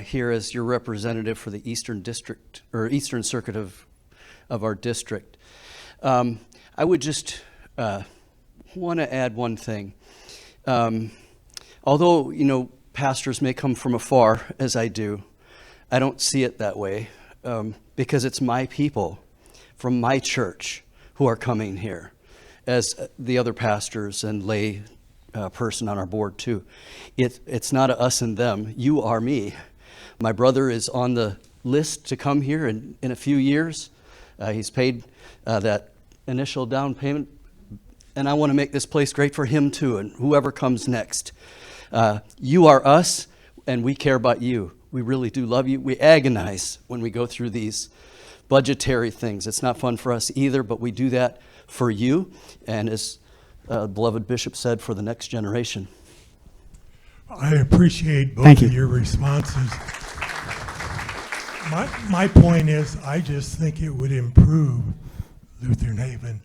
here as your representative for the Eastern District, or Eastern Circuit of our district. I would just want to add one thing. Although, you know, pastors may come from afar, as I do, I don't see it that way, because it's my people from my church who are coming here, as the other pastors and lay person on our board too. It's not a us and them. You are me. My brother is on the list to come here in a few years. He's paid that initial down payment, and I want to make this place great for him too, and whoever comes next. You are us, and we care about you. We really do love you. We agonize when we go through these budgetary things. It's not fun for us either, but we do that for you, and as beloved Bishop said, for the next generation. I appreciate both of your responses. My point is, I just think it would improve Lutheran Haven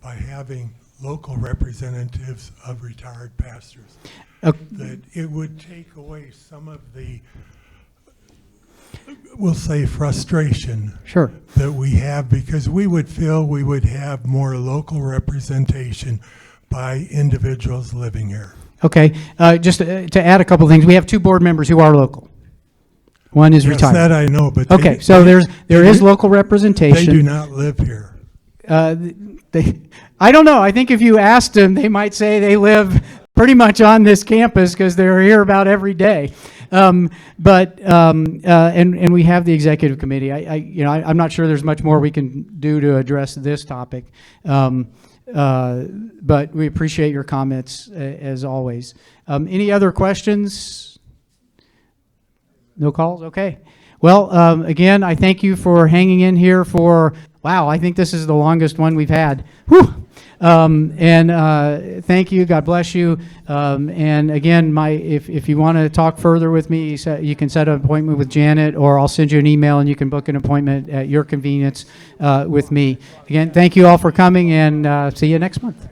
by having local representatives of retired pastors. That it would take away some of the, we'll say, frustration that we have, because we would feel we would have more local representation by individuals living here. Okay, just to add a couple things, we have 2 board members who are local. One is retired. That I know, but okay, so there is local representation. They do not live here. I don't know. I think if you asked them, they might say they live pretty much on this campus because they're here about every day. And we have the executive committee. I'm not sure there's much more we can do to address this topic. But we appreciate your comments as always. Any other questions? No calls? Okay. Well, again, I thank you for hanging in here for, wow, I think this is the longest one we've had. Whew. Thank you. God bless you. And again, if you want to talk further with me, you can set an appointment with Janet, or I'll send you an email and you can book an appointment at your convenience with me. Again, thank you all for coming, and see you next month.